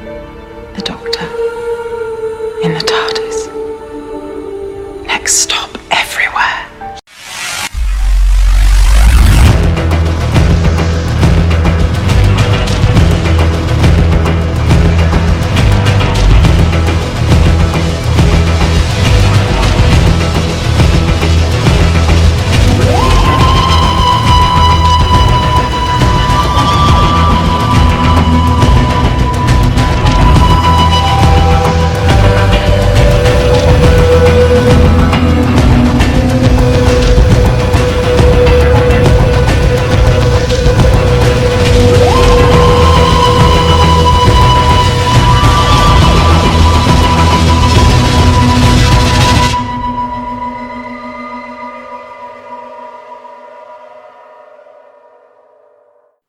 The Doctor. In the TARDIS. Next stop, everywhere.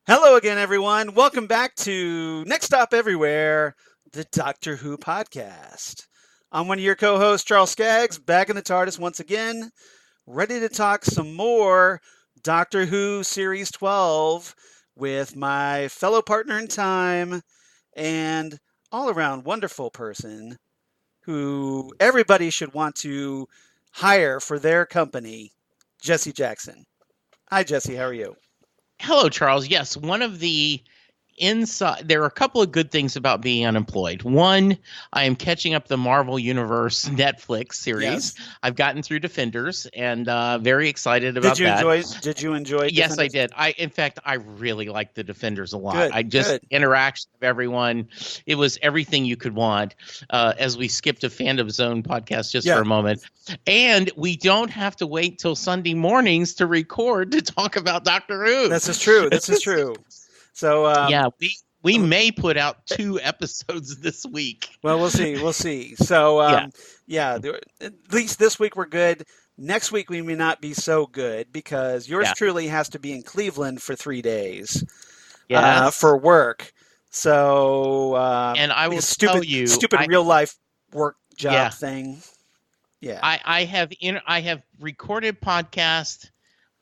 Hello again, everyone. Welcome back to Next Stop Everywhere, the Doctor Who podcast. I'm one of your co-hosts, Charles Skaggs, back in the TARDIS once again, ready to talk some more Doctor Who Series 12 with my fellow partner in time and all-around wonderful person who everybody should want to hire for their company, Jesse Jackson. Hi, Jesse. How are you? Hello, Charles. Yes, one of the there are a couple of good things about being unemployed. One, I am catching up the Marvel Universe Netflix series. Yes. I've gotten through Defenders and very excited about that. Did you enjoy Yes, I Defenders? did. In fact, I really liked the Defenders a lot. Good. Interaction of everyone. It was everything you could want. As we skipped a Fandom Zone podcast just for a moment. And we don't have to wait till Sunday mornings to record to talk about Doctor Who. This is true. So we may put out 2 episodes this week. Well, we'll see. So at least this week we're good. Next week we may not be so good because yours truly has to be in Cleveland for 3 days for work. So and I will tell you, stupid real life work job thing. Yeah, I have recorded podcast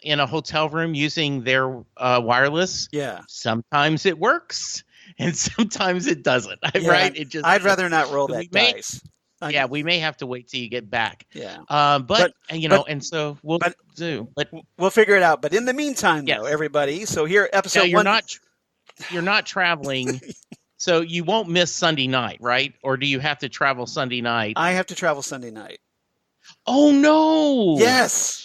in a hotel room using their wireless. Yeah. Sometimes it works and sometimes it doesn't. Right? I'd rather not roll that dice. We may have to wait till you get back. Yeah. And so we'll do. But we'll figure it out. But in the meantime, though, everybody. So here, episode you're one. You're not traveling, so you won't miss Sunday night, right? Or do you have to travel Sunday night? I have to travel Sunday night. Oh no! Yes.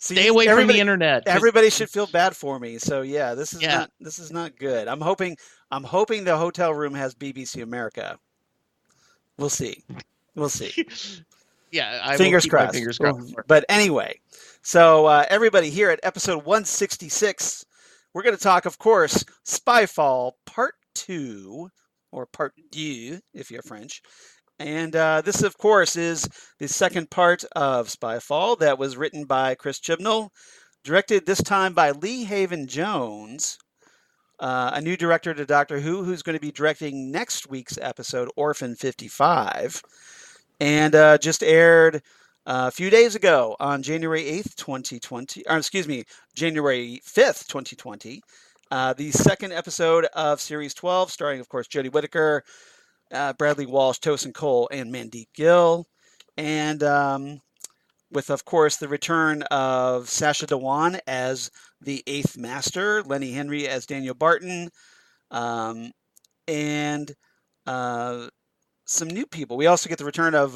Stay away from the internet. Everybody should feel bad for me. So this is not good. I'm hoping the hotel room has BBC America. We'll see. Fingers crossed. Fingers crossed. But anyway, so everybody here at episode 166, we're going to talk, of course, Spyfall Part 2 or Part 2 if you're French. And this, of course, is the second part of Spyfall that was written by Chris Chibnall, directed this time by Lee Haven Jones, a new director to Doctor Who, who's going to be directing next week's episode, Orphan 55, and just aired a few days ago on January 8th, 2020, or excuse me, January 5th, 2020, the second episode of Series 12, starring, of course, Jodie Whittaker, Bradley Walsh, Tosin Cole, and Mandeep Gill. And with, of course, the return of Sacha Dhawan as the Eighth Master, Lenny Henry as Daniel Barton, and some new people. We also get the return of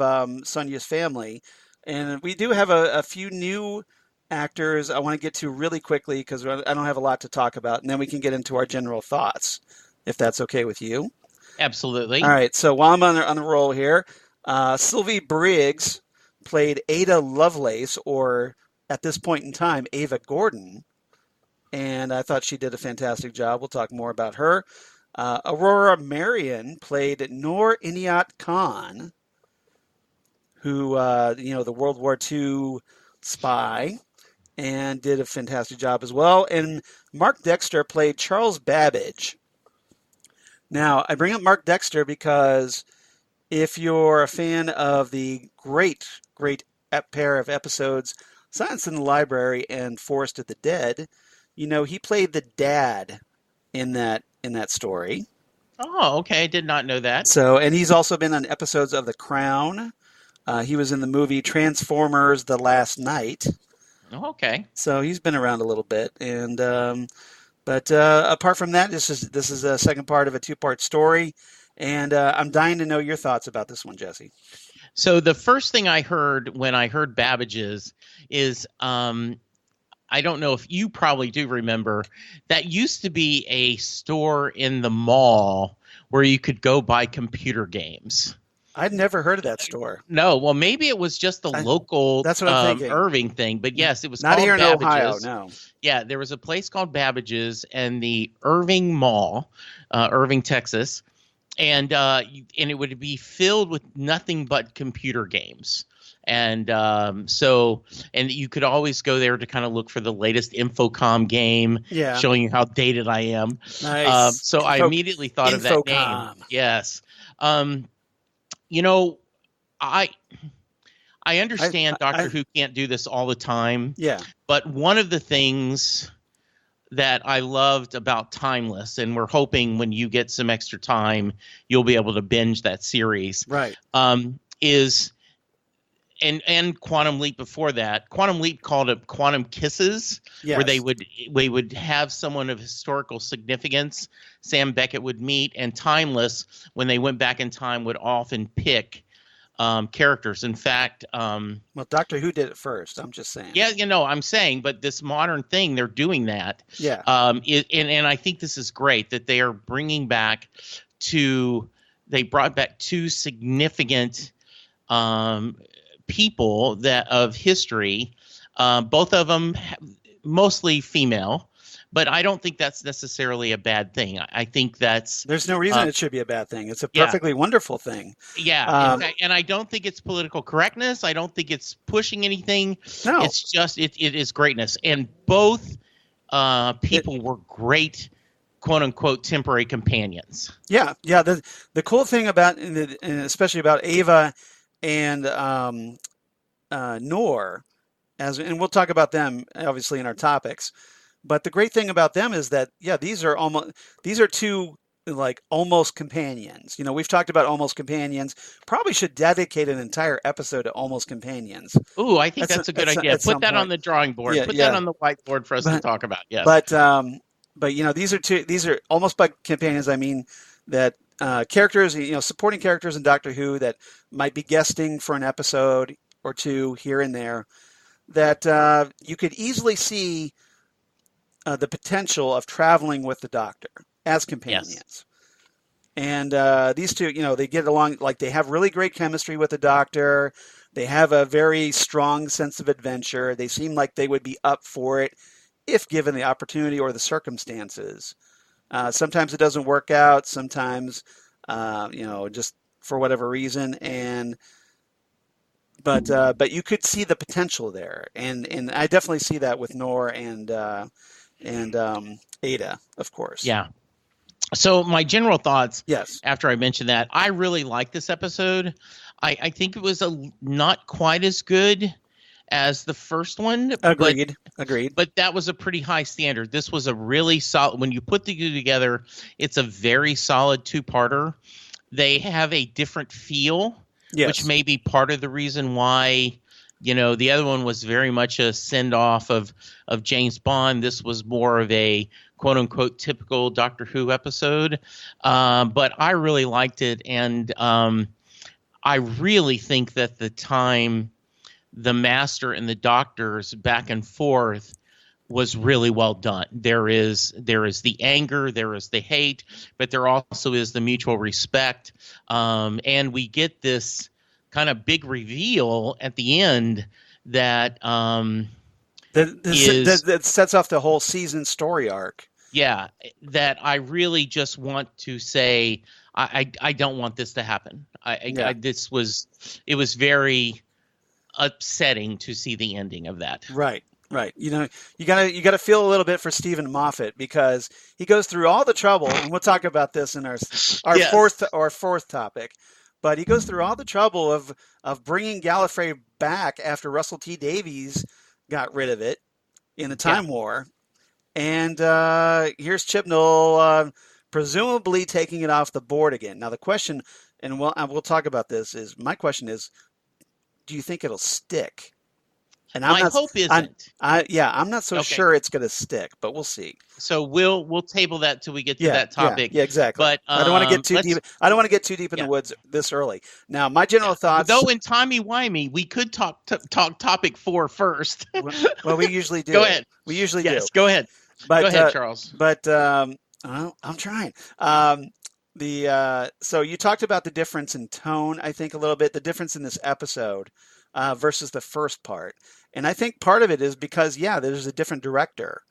Sonia's family. And we do have a few new actors I want to get to really quickly because I don't have a lot to talk about. And then we can get into our general thoughts, if that's okay with you. Absolutely. All right. So while I'm on the roll here, Sylvie Briggs played Ada Lovelace, or at this point in time, Ava Gordon. And I thought she did a fantastic job. We'll talk more about her. Aurora Marion played Noor Inayat Khan, who, the World War II spy, and did a fantastic job as well. And Mark Dexter played Charles Babbage. Now, I bring up Mark Dexter because if you're a fan of the great pair of episodes, Silence in the Library and Forest of the Dead, he played the dad in that story. Oh, okay. I did not know that. So, and he's also been on episodes of The Crown. He was in the movie Transformers: The Last Night. Oh, okay. So he's been around a little bit. And but apart from that, this is a second part of a two-part story. And I'm dying to know your thoughts about this one, Jesse. So the first thing I heard when I heard Babbage's is I don't know if you probably do remember, that used to be a store in the mall where you could go buy computer games. I'd never heard of that store. No, well, maybe it was just a local that's what I'm thinking. Irving thing, but yes, it was not called here in Babbage's. Ohio. No. Yeah, there was a place called Babbage's and the Irving Mall, Irving, Texas, and it would be filled with nothing but computer games. And and you could always go there to kind of look for the latest Infocom game, showing you how dated I am. Nice. So I immediately thought of that name. Yes. You know, I understand Doctor Who can't do this all the time. Yeah. But one of the things that I loved about Timeless, and we're hoping when you get some extra time, you'll be able to binge that series. Right. Is and Quantum Leap before that. Quantum Leap called it Quantum Kisses, where they would have someone of historical significance, Sam Beckett would meet, and Timeless, when they went back in time, would often pick characters. In fact, well, Doctor Who did it first. I'm just saying. Yeah, I'm saying, but this modern thing, they're doing that. Yeah. And I think this is great that they are bringing back they brought back two significant people that of history, both of them mostly female, but I don't think that's necessarily a bad thing. I think there's no reason it should be a bad thing. It's a perfectly wonderful thing. Yeah, and I don't think it's political correctness. I don't think it's pushing anything. No, it's just it is greatness, and both people were great, quote unquote, temporary companions. Yeah. The cool thing about, and especially about Ava and Noor, and we'll talk about them obviously in our topics, but the great thing about them is that these are two like almost companions. We've talked about almost companions. Probably should dedicate an entire episode to almost companions. Ooh, I think that's a good idea. Put that on the drawing board. Put that on the whiteboard for us to talk about. Yes. But these are almost by companions. I mean that characters, supporting characters in Doctor Who that might be guesting for an episode or two here and there, that you could easily see the potential of traveling with the Doctor as companions. Yes. And these two, they get along, like they have really great chemistry with the Doctor. They have a very strong sense of adventure. They seem like they would be up for it if given the opportunity or the circumstances. Sometimes it doesn't work out. Sometimes, just for whatever reason. But you could see the potential there, and I definitely see that with Noor and Ada, of course. Yeah. So my general thoughts. Yes. After I mentioned that, I really like this episode. I think it was not quite as good as the first one. Agreed. But that was a pretty high standard. This was a really solid. When you put the two together, it's a very solid two-parter. They have a different feel, which may be part of the reason why, the other one was very much a send-off of James Bond. This was more of a quote-unquote typical Doctor Who episode. But I really liked it, and I really think that the time the Master and the Doctor's back and forth was really well done. There is the anger, there is the hate, but there also is the mutual respect. And we get this kind of big reveal at the end that that sets off the whole season story arc. Yeah, that I really just want to say I don't want this to happen. It was very upsetting to see the ending of that. Right. You gotta feel a little bit for Stephen Moffat, because he goes through all the trouble, and we'll talk about this in our fourth topic. But he goes through all the trouble of bringing Gallifrey back after Russell T Davies got rid of it in the Time War, and here's Chibnall presumably taking it off the board again. Now the question, and we'll talk about this, is my question is, do you think it'll stick? And My hope isn't. I'm not so sure it's going to stick, but we'll see. So we'll table that till we get to that topic. Yeah, exactly. But I don't want to get too deep. I don't want to get too deep in the woods this early. Now, my general thoughts. Though in timey-wimey, we could talk topic 4 first. Well, we usually do. Go ahead. We usually do. Yes, go ahead. But, go ahead, Charles. But well, I'm trying. So you talked about the difference in tone, I think, a little bit, the difference in this episode versus the first part. And I think part of it is because, there's a different director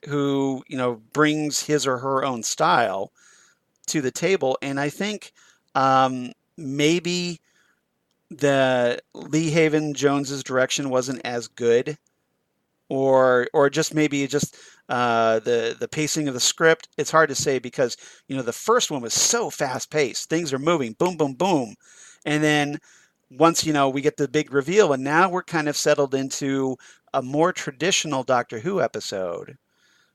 who, brings his or her own style to the table. And I think maybe the Lee Haven Jones's direction wasn't as good, or just maybe the pacing of the script. It's hard to say because, the first one was so fast paced. Things are moving, boom, boom, boom. And then once, we get the big reveal, and now we're kind of settled into a more traditional Doctor Who episode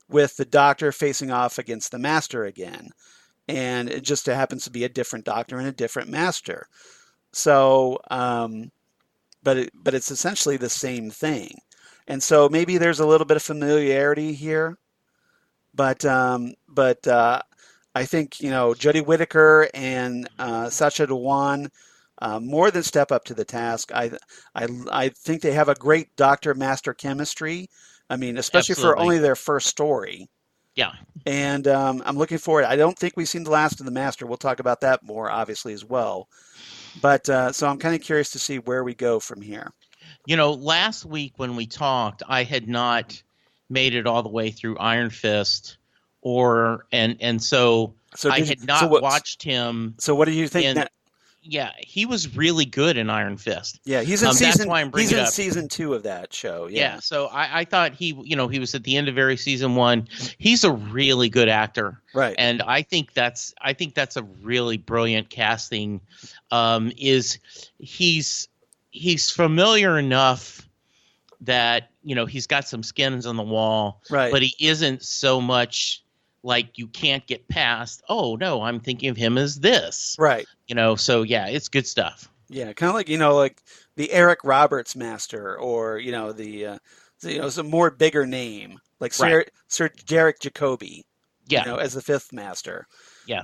with the Doctor facing off against the Master again. And it just happens to be a different Doctor and a different Master. So, but it's essentially the same thing. And so maybe there's a little bit of familiarity here, but I think, Jodie Whittaker and Sacha Dhawan more than step up to the task. I think they have a great Doctor-Master chemistry. I mean, especially Absolutely. for only their first story. Yeah. And I'm looking forward. I don't think we've seen the last of the Master. We'll talk about that more, obviously, as well. But so I'm kind of curious to see where we go from here. Last week when we talked, I had not made it all the way through Iron Fist, and so I had not watched him. So what do you think? Yeah, he was really good in Iron Fist. Yeah, he's in season. That's why I'm bringing he's it in up. season 2 of that show. Yeah, so I thought he was at the end of season 1. He's a really good actor, right? And I think that's a really brilliant casting. He's familiar enough that he's got some skins on the wall, right? But he isn't so much like you can't get past. Oh no, I'm thinking of him as this, right? So yeah, it's good stuff. Yeah, kind of like like the Eric Roberts Master, or some more bigger name like Sir Derek Jacobi, as the 5th Master. Yes,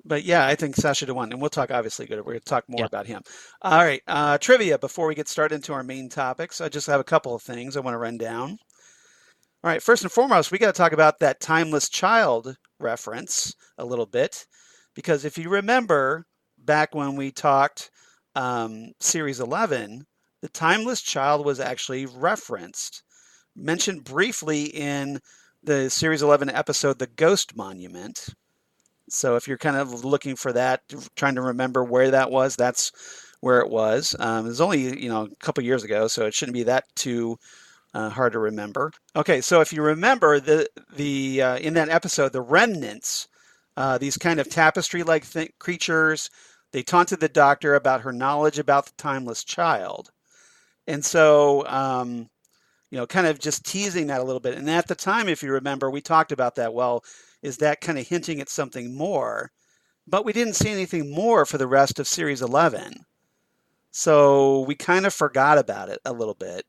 but yeah, I think Sacha Dhawan, and we'll talk. Obviously, we're going to talk more about him. All right, trivia before we get started into our main topics. I just have a couple of things I want to run down. All right, first and foremost, we got to talk about that Timeless Child reference a little bit, because if you remember back when we talked Series 11, the Timeless Child was actually mentioned briefly in the Series 11 episode, The Ghost Monument. So if you're kind of looking for that, trying to remember where that was, that's where it was. It was only, a couple years ago, so it shouldn't be that too hard to remember. Okay, so if you remember the in that episode, the remnants, these kind of tapestry-like creatures, they taunted the Doctor about her knowledge about the Timeless Child. And so, kind of just teasing that a little bit. And at the time, if you remember, we talked about that. Well, is that kind of hinting at something more? But we didn't see anything more for the rest of Series 11. So we kind of forgot about it a little bit.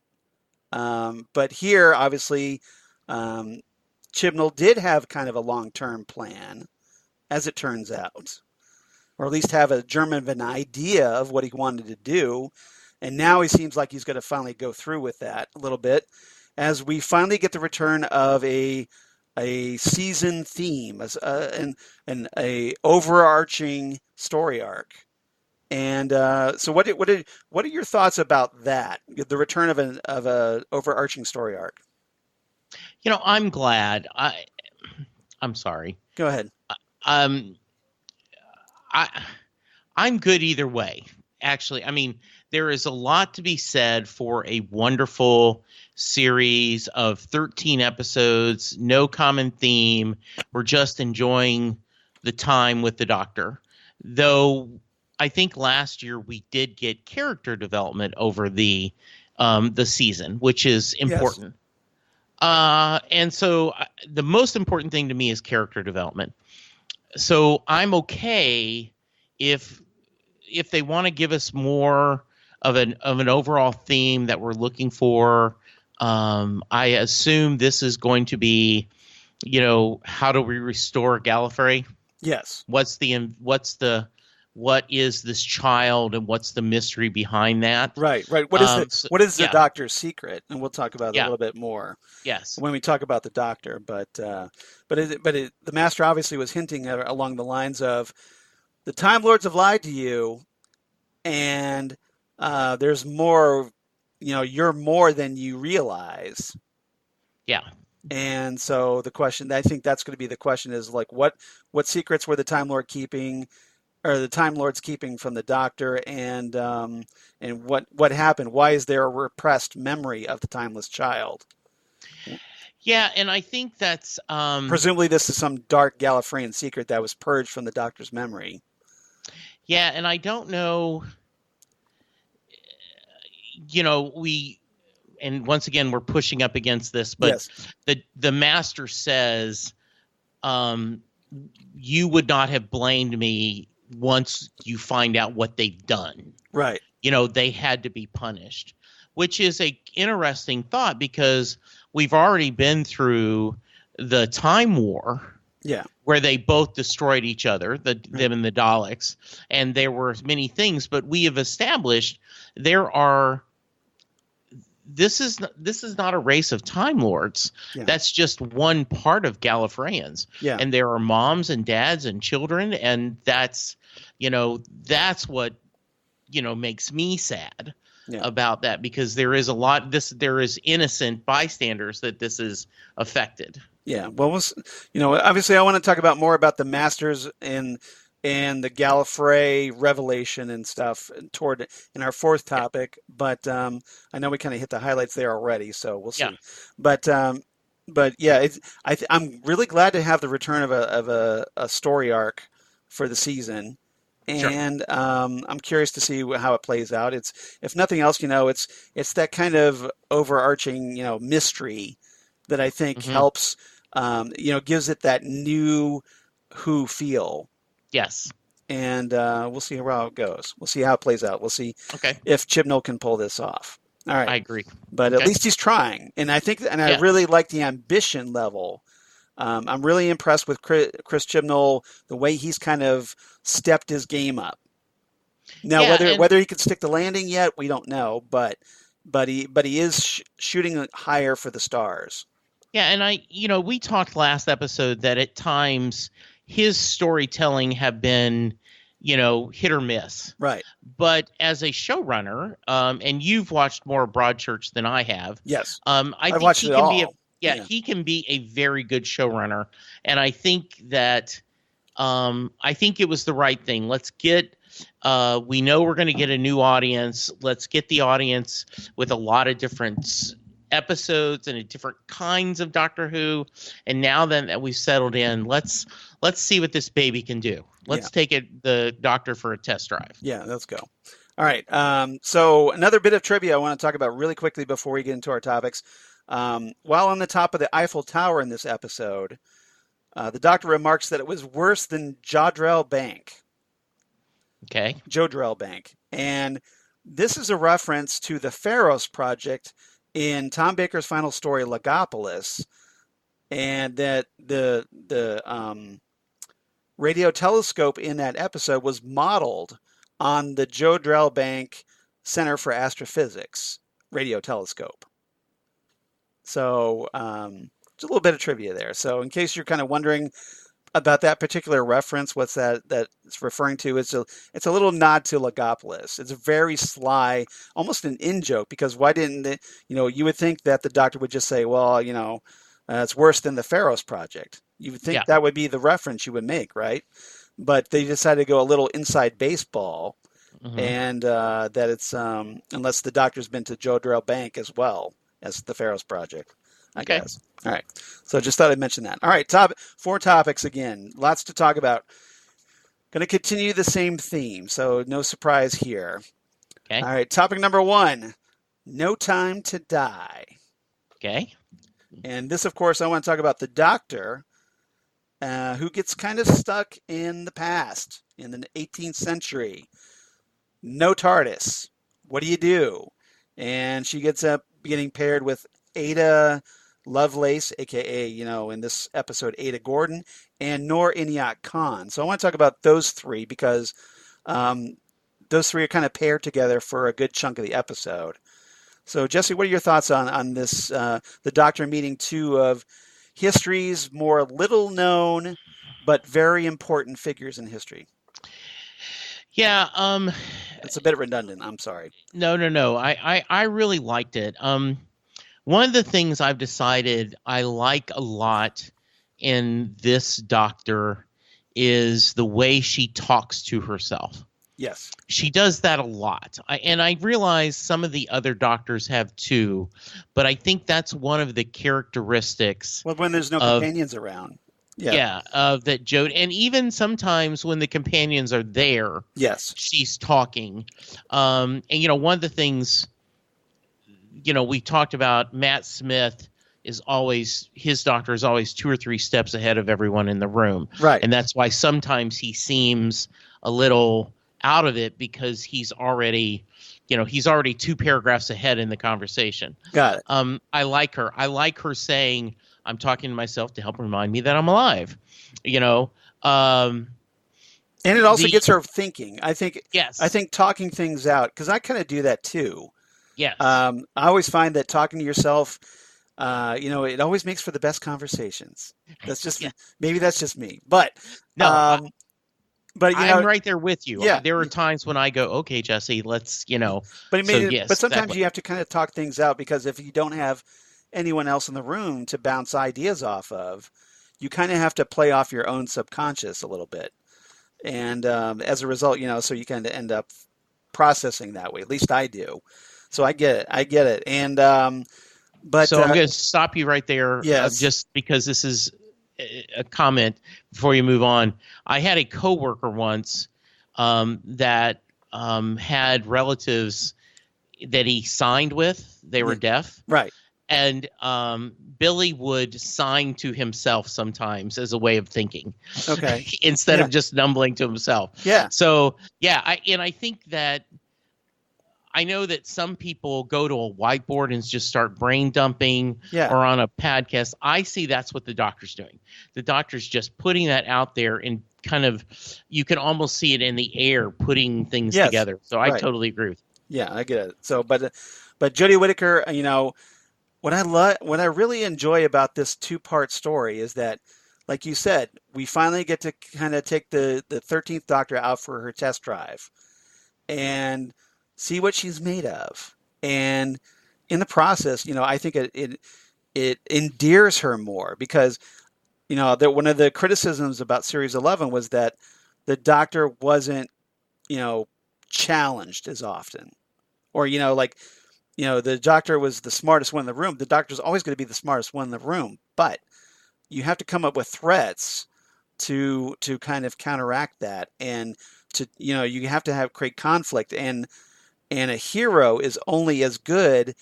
But here, obviously, Chibnall did have kind of a long-term plan, as it turns out. Or at least have a germ of an idea of what he wanted to do. And now he seems like he's going to finally go through with that a little bit, as we finally get the return of a season theme, and a overarching story arc. And so, what are your thoughts about that? The return of a overarching story arc. I'm glad. I'm sorry. Go ahead. I'm good either way. Actually, I mean, there is a lot to be said for a wonderful series of 13 episodes, no common theme. We're just enjoying the time with the Doctor. Though I think last year we did get character development over the season, which is important. And so the most important thing to me is character development. So I'm okay if they want to give us more of an overall theme that we're looking for. I assume this is going to be, how do we restore Gallifrey? Yes. What is this child, and what's the mystery behind that? Right. What is the doctor's secret? And we'll talk about it a little bit more. Yes. When we talk about the doctor, but the Master obviously was hinting along the lines of the Time Lords have lied to you, and there's more. You're more than you realize. Yeah. And so I think that's going to be the question is like, what secrets were the Time Lord keeping, or the Time Lords keeping from the Doctor, and what happened? Why is there a repressed memory of the timeless child? Yeah, and I think that's presumably this is some dark Gallifreyan secret that was purged from the Doctor's memory. Yeah, and I don't know. And once again, we're pushing up against this, but yes. the Master says, you would not have blamed me once you find out what they've done. Right. They had to be punished, which is a interesting thought because we've already been through the Time War. Yeah. Where they both destroyed each other, them and the Daleks, and there were many things, but we have established this is not a race of Time Lords. Yeah. That's just one part of Gallifreyans. Yeah. And there are moms and dads and children, and that's what makes me sad about that, because there is there is innocent bystanders that this is affected. Yeah. Well, obviously I want to talk about more about the Masters and the Gallifrey revelation and stuff in our fourth topic, but I know we kind of hit the highlights there already, so we'll see. Yeah. But yeah, I'm really glad to have the return of a story arc for the season, and sure. I'm curious to see how it plays out. It's, if nothing else, it's that kind of overarching mystery that I think helps, gives it that new Who feel. Yes. And we'll see how it goes. We'll see how it plays out. We'll see if Chibnall can pull this off. All right. I agree. But at least he's trying. And I think, I really like the ambition level. I'm really impressed with Chris Chibnall, the way he's kind of stepped his game up. Now, whether he can stick the landing yet, we don't know. But he is shooting higher for the stars. Yeah, and we talked last episode that at times his storytelling have been, hit or miss. Right. But as a showrunner, and you've watched more Broadchurch than I have. Yes. I think he can be he can be a very good showrunner. And I think that it was the right thing. Let's get we know we're going to get a new audience. Let's get the audience with a lot of different episodes and different kinds of Doctor Who. And now that we've settled in, let's see what this baby can do. Let's take the Doctor for a test drive. Yeah, let's go. All right. So another bit of trivia I want to talk about really quickly before we get into our topics. While on the top of the Eiffel Tower in this episode, the Doctor remarks that it was worse than Jodrell Bank. Okay. Jodrell Bank. And this is a reference to the Pharos Project in Tom Baker's final story, Logopolis, and that the radio telescope in that episode was modeled on the Jodrell Bank Center for Astrophysics radio telescope. So just a little bit of trivia there. So in case you're kind of wondering about that particular reference, what's that it's referring to, it's a little nod to Logopolis. It's a very sly, almost an in-joke, because why didn't they, you would think that the Doctor would just say, well, it's worse than the Pharos Project. You would think that would be the reference you would make, right? But they decided to go a little inside baseball, and that it's unless the Doctor's been to Jodrell Bank as well as the Pharos Project, I guess. All right. So just thought I'd mention that. All right. 4 topics again. Lots to talk about. Going to continue the same theme, so no surprise here. Okay. All right. Topic number 1, No Time to Die. Okay. And this, of course, I want to talk about the Doctor, who gets kind of stuck in the past, in the 18th century. No TARDIS. What do you do? And she gets up getting paired with Ada Lovelace, a.k.a., in this episode, Ada Gordon, and Noor Inayat Khan. So I want to talk about those three because those three are kind of paired together for a good chunk of the episode. So, Jesse, what are your thoughts on this, the Doctor meeting two of history's more little known but very important figures in history? Yeah. It's a bit redundant. I'm sorry. No. I really liked it. One of the things I've decided I like a lot in this Doctor is the way she talks to herself. Yes. She does that a lot. And I realize some of the other Doctors have too, but I think that's one of the characteristics. Well, when there's no companions around. Yeah, that Jodie, and even sometimes when the companions are there, yes, she's talking. And, one of the things, we talked about, Matt Smith his Doctor is always 2 or 3 steps ahead of everyone in the room. Right. And that's why sometimes he seems a little out of it because he's already 2 paragraphs ahead in the conversation. Got it. I like her. I like her saying, I'm talking to myself to help remind me that I'm alive, and it also gets her thinking. I think talking things out, because I kind of do that too. Yes. I always find that talking to yourself, it always makes for the best conversations. That's just maybe that's just me, but no. But I'm right there with you. Yeah. There are times when I go, okay, Jesse, let's, But sometimes you have to kind of talk things out, because if you don't have anyone else in the room to bounce ideas off of, you kind of have to play off your own subconscious a little bit. And as a result, so you kind of end up processing that way. At least I do. So I get it. And but so I'm going to stop you right there. Yes. Just because this is a comment before you move on. I had a coworker once that had relatives that he signed with. They were deaf. Right. And Billy would sign to himself sometimes as a way of thinking. Okay. Instead of just mumbling to himself. Yeah. So, I think that I know that some people go to a whiteboard and just start brain dumping or on a podcast. I see that's what the Doctor's doing. The Doctor's just putting that out there and kind of, you can almost see it in the air, putting things together. So I totally agree with you. Yeah, I get it. So, but Jodie Whittaker, what I really enjoy about this 2-part story is that, like you said, we finally get to kind of take the 13th Doctor out for her test drive and see what she's made of. And in the process, I think it endears her more, because, one of the criticisms about Series 11 was that the Doctor wasn't, challenged as often. Or, the Doctor was the smartest one in the room. The Doctor's always going to be the smartest one in the room. But you have to come up with threats to kind of counteract that. And you have to create conflict. And a hero is only as good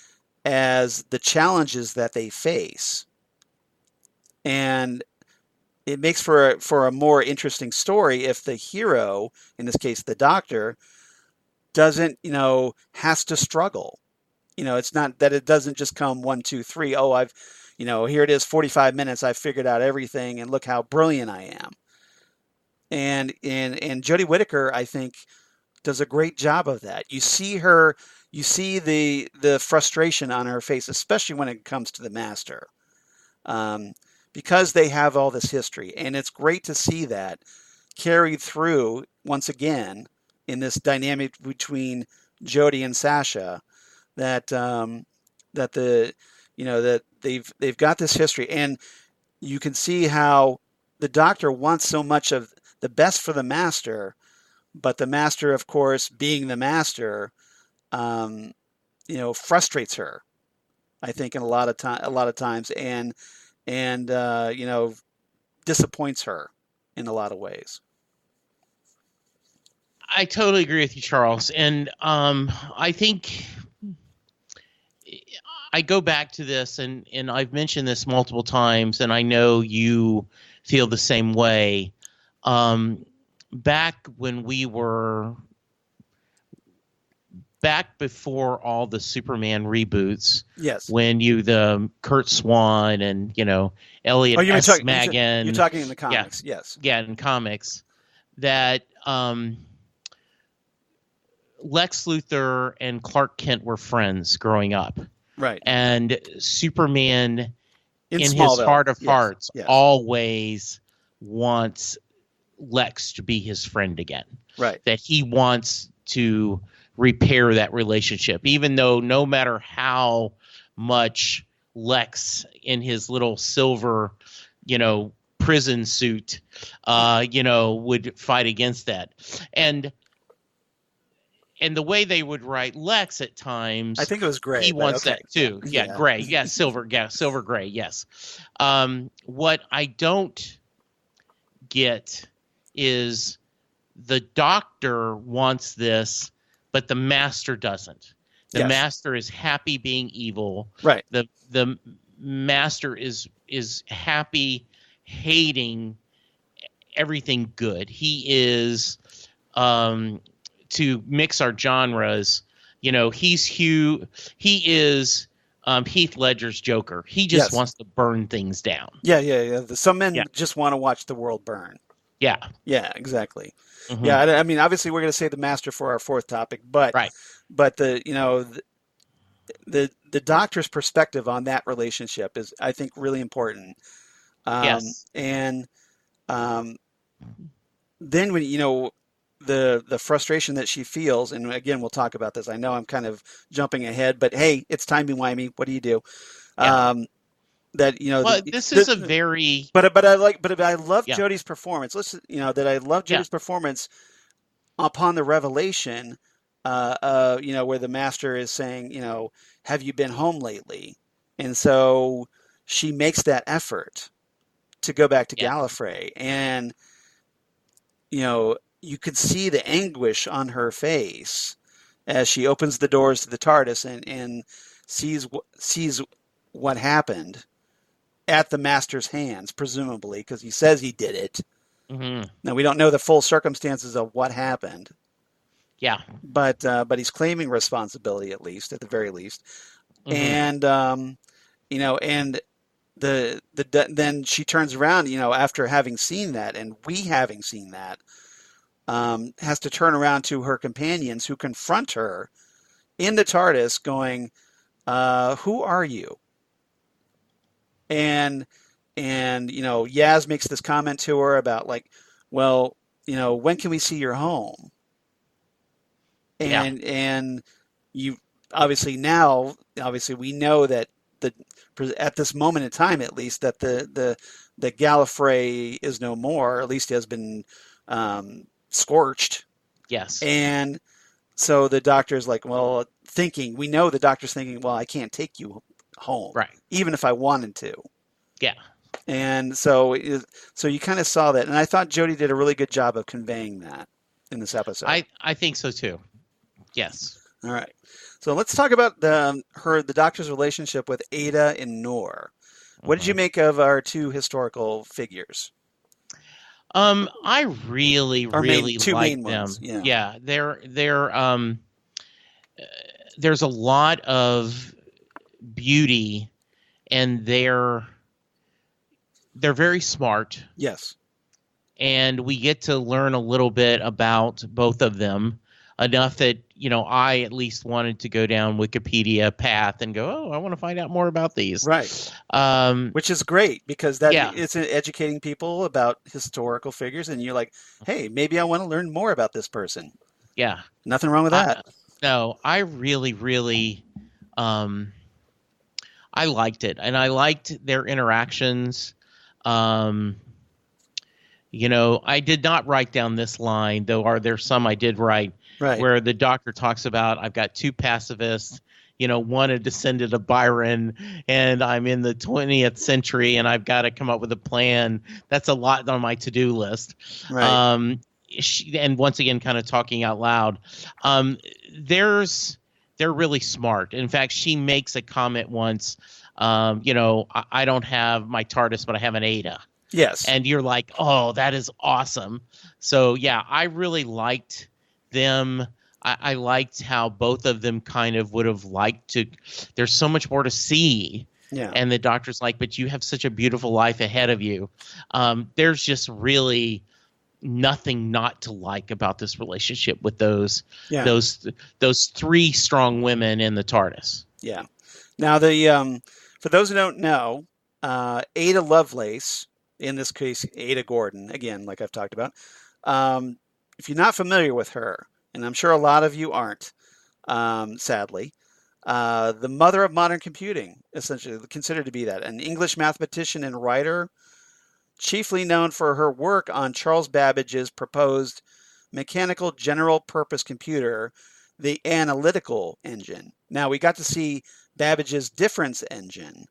as the challenges that they face. And it makes for a more interesting story if the hero, in this case the Doctor, doesn't, has to struggle. It's not that it doesn't just come 1, 2, 3. Oh, I've, here it is, 45 minutes. I've figured out everything, and look how brilliant I am. And Jodie Whittaker, I think, does a great job of that. You see the frustration on her face, especially when it comes to the Master, because they have all this history, and it's great to see that carried through once again in this dynamic between Jodie and Sacha. That they've got this history, and you can see how the Doctor wants so much of the best for the Master. But the Master, of course, being the Master, frustrates her, I think, in a lot of times, and disappoints her in a lot of ways. I totally agree with you, Charles, and I think I go back to this, and I've mentioned this multiple times, and I know you feel the same way. Back when we were back before all the Superman reboots, yes, when the Kurt Swan and Elliot S. Magan, you're talking in the comics, yes, in comics, that Lex Luthor and Clark Kent were friends growing up. Right. And Superman, in his Smallville, heart of hearts, yes. always wants Lex to be his friend again. Right. That he wants to repair that relationship, even though no matter how much Lex in his little silver, prison suit, would fight against that. And the way they would write Lex at times, I think it was gray. He wants that too. Yeah, gray. Yeah, silver. Yeah, silver gray. Yes. What I don't get is the Doctor wants this, but the Master doesn't. The Master is happy being evil. Right. The Master is happy hating everything good. He is to mix our genres, he is Heath Ledger's Joker. He just wants to burn things down. Yeah. Some men just want to watch the world burn. Yeah. Yeah, exactly. Mm-hmm. Yeah, I mean, obviously we're going to say the Master for our fourth topic, but the Doctor's perspective on that relationship is, I think, really important. Yes. And then when the frustration that she feels, and again we'll talk about this. I know I'm kind of jumping ahead, but hey, it's timey-wimey. What do you do? Yeah. This is a very but I love Jodie's performance. Listen, that I love Jodie's performance upon the revelation, where the Master is saying, have you been home lately? And so she makes that effort to go back to Gallifrey, and you could see the anguish on her face as she opens the doors to the TARDIS and sees what happened at the Master's hands, presumably, because he says he did it. Mm-hmm. Now, we don't know the full circumstances of what happened. Yeah. But he's claiming responsibility, at the very least. Mm-hmm. And, then she turns around, after having seen that, and we having seen that, has to turn around to her companions who confront her in the TARDIS going, who are you? And Yaz makes this comment to her about well, when can we see your home? And you obviously we know that at this moment in time, at least, that the Gallifrey is no more, or at least has been scorched. Yes. And so the Doctor's the Doctor's thinking, well, I can't take you home, right? Even if I wanted to. Yeah. And so you kind of saw that, and I thought Jodie did a really good job of conveying that in this episode. I think so too. Yes. All right. So let's talk about the Doctor's relationship with Ada and Noor. What did you make of our two historical figures? I really like them. Yeah. They're there's a lot of beauty, and they're very smart. Yes. And we get to learn a little bit about both of them, enough that, I at least wanted to go down Wikipedia path and go, I want to find out more about these. Right. Which is great, because it's educating people about historical figures, and you're like, hey, maybe I want to learn more about this person. Yeah. Nothing wrong with that. No, I really, I liked it, and I liked their interactions. I did not write down this line, though. Are there some I did write? Right. Where the Doctor talks about, I've got two pacifists, one a descendant of Byron, and I'm in the 20th century, and I've got to come up with a plan. That's a lot on my to-do list. Right. And once again, kind of talking out loud. There's they're really smart. In fact, she makes a comment once, I don't have my TARDIS, but I have an Ada. Yes. And you're like, oh, that is awesome. So, yeah, I really liked them. I liked how both of them kind of would have liked to. There's so much more to see. Yeah. And the doctor's like, but you have such a beautiful life ahead of you. There's just really nothing not to like about this relationship with those three strong women in the TARDIS. Yeah. Now, for those who don't know, Ada Lovelace, in this case, Ada Gordon, again, like I've talked about, if you're not familiar with her, and I'm sure a lot of you aren't, sadly, the mother of modern computing, essentially considered to be that, an English mathematician and writer, chiefly known for her work on Charles Babbage's proposed mechanical general-purpose computer, the analytical engine. Now, we got to see Babbage's difference engine,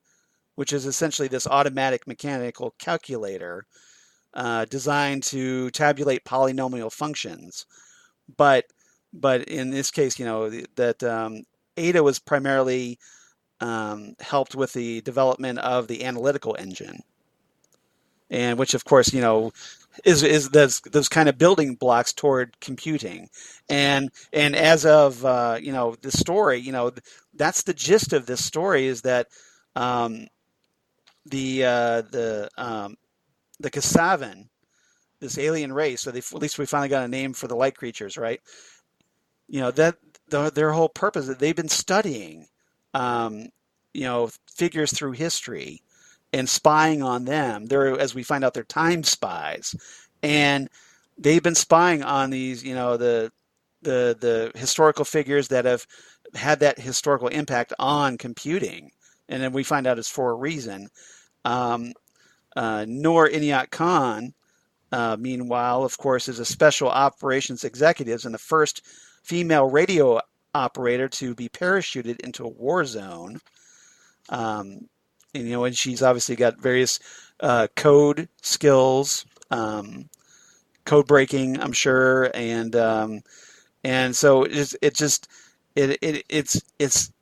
which is essentially this automatic mechanical calculator designed to tabulate polynomial functions. But in this case, Ada was primarily helped with the development of the analytical engine, and which, of course, is those kind of building blocks toward computing. And as of the story, that's the gist of this story, is that the Kasavan, this alien race, so at least we finally got a name for the light creatures, right? That their whole purpose, that they've been studying figures through history and spying on them. They're, as we find out, they're time spies, and they've been spying on these, the historical figures that have had that historical impact on computing. And then we find out it's for a reason. Noor Inayat Khan, meanwhile, of course, is a special operations executive and the first female radio operator to be parachuted into a war zone. And she's obviously got various code skills, code breaking, I'm sure, and so it's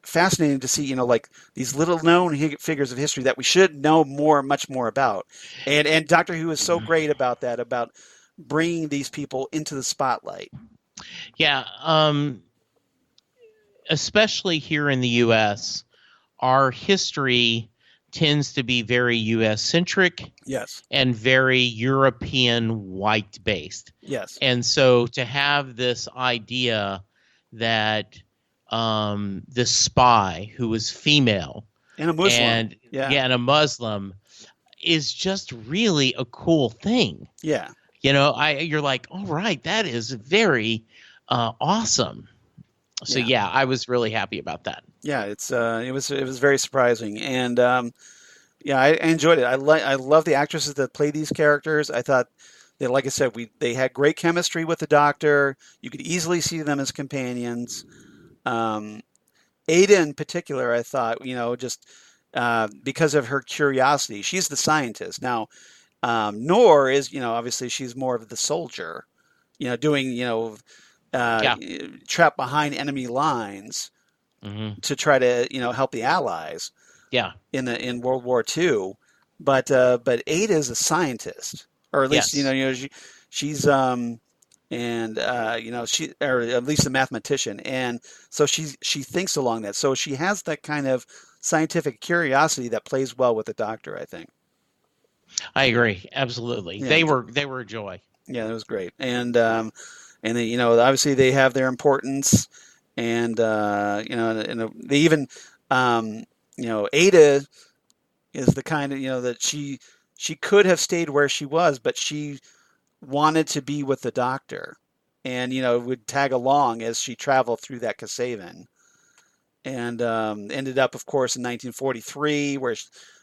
fascinating to see, like these little known figures of history that we should know much more about, and Doctor Who is so great about that, about bringing these people into the spotlight. Yeah, especially here in the U.S., our history tends to be very U.S.-centric, yes, and very European white-based. Yes. And so to have this idea that this spy who was female and a Muslim, and a Muslim, is just really a cool thing. Yeah. You're like, all right, that is very awesome. So yeah, I was really happy about that. Yeah, it was very surprising, and I enjoyed it. I love the actresses that play these characters. I thought that, like I said, they had great chemistry with the Doctor. You could easily see them as companions. Ada in particular, I thought, just because of her curiosity. She's the scientist. Now, Noor is, obviously she's more of the soldier, doing, trapped behind enemy lines to try to, help the Allies. Yeah. In World War II. But Ada is a scientist, or at least, she's, she, or at least a mathematician. And so she thinks along that. So she has that kind of scientific curiosity that plays well with the Doctor, I think. I agree. Absolutely. Yeah. They were a joy. Yeah, that was great. And they, obviously they have their importance, and, they even, Ada is the kind of, that she could have stayed where she was, but she wanted to be with the Doctor, and, would tag along as she traveled through that Kasavan, and ended up, of course, in 1943, where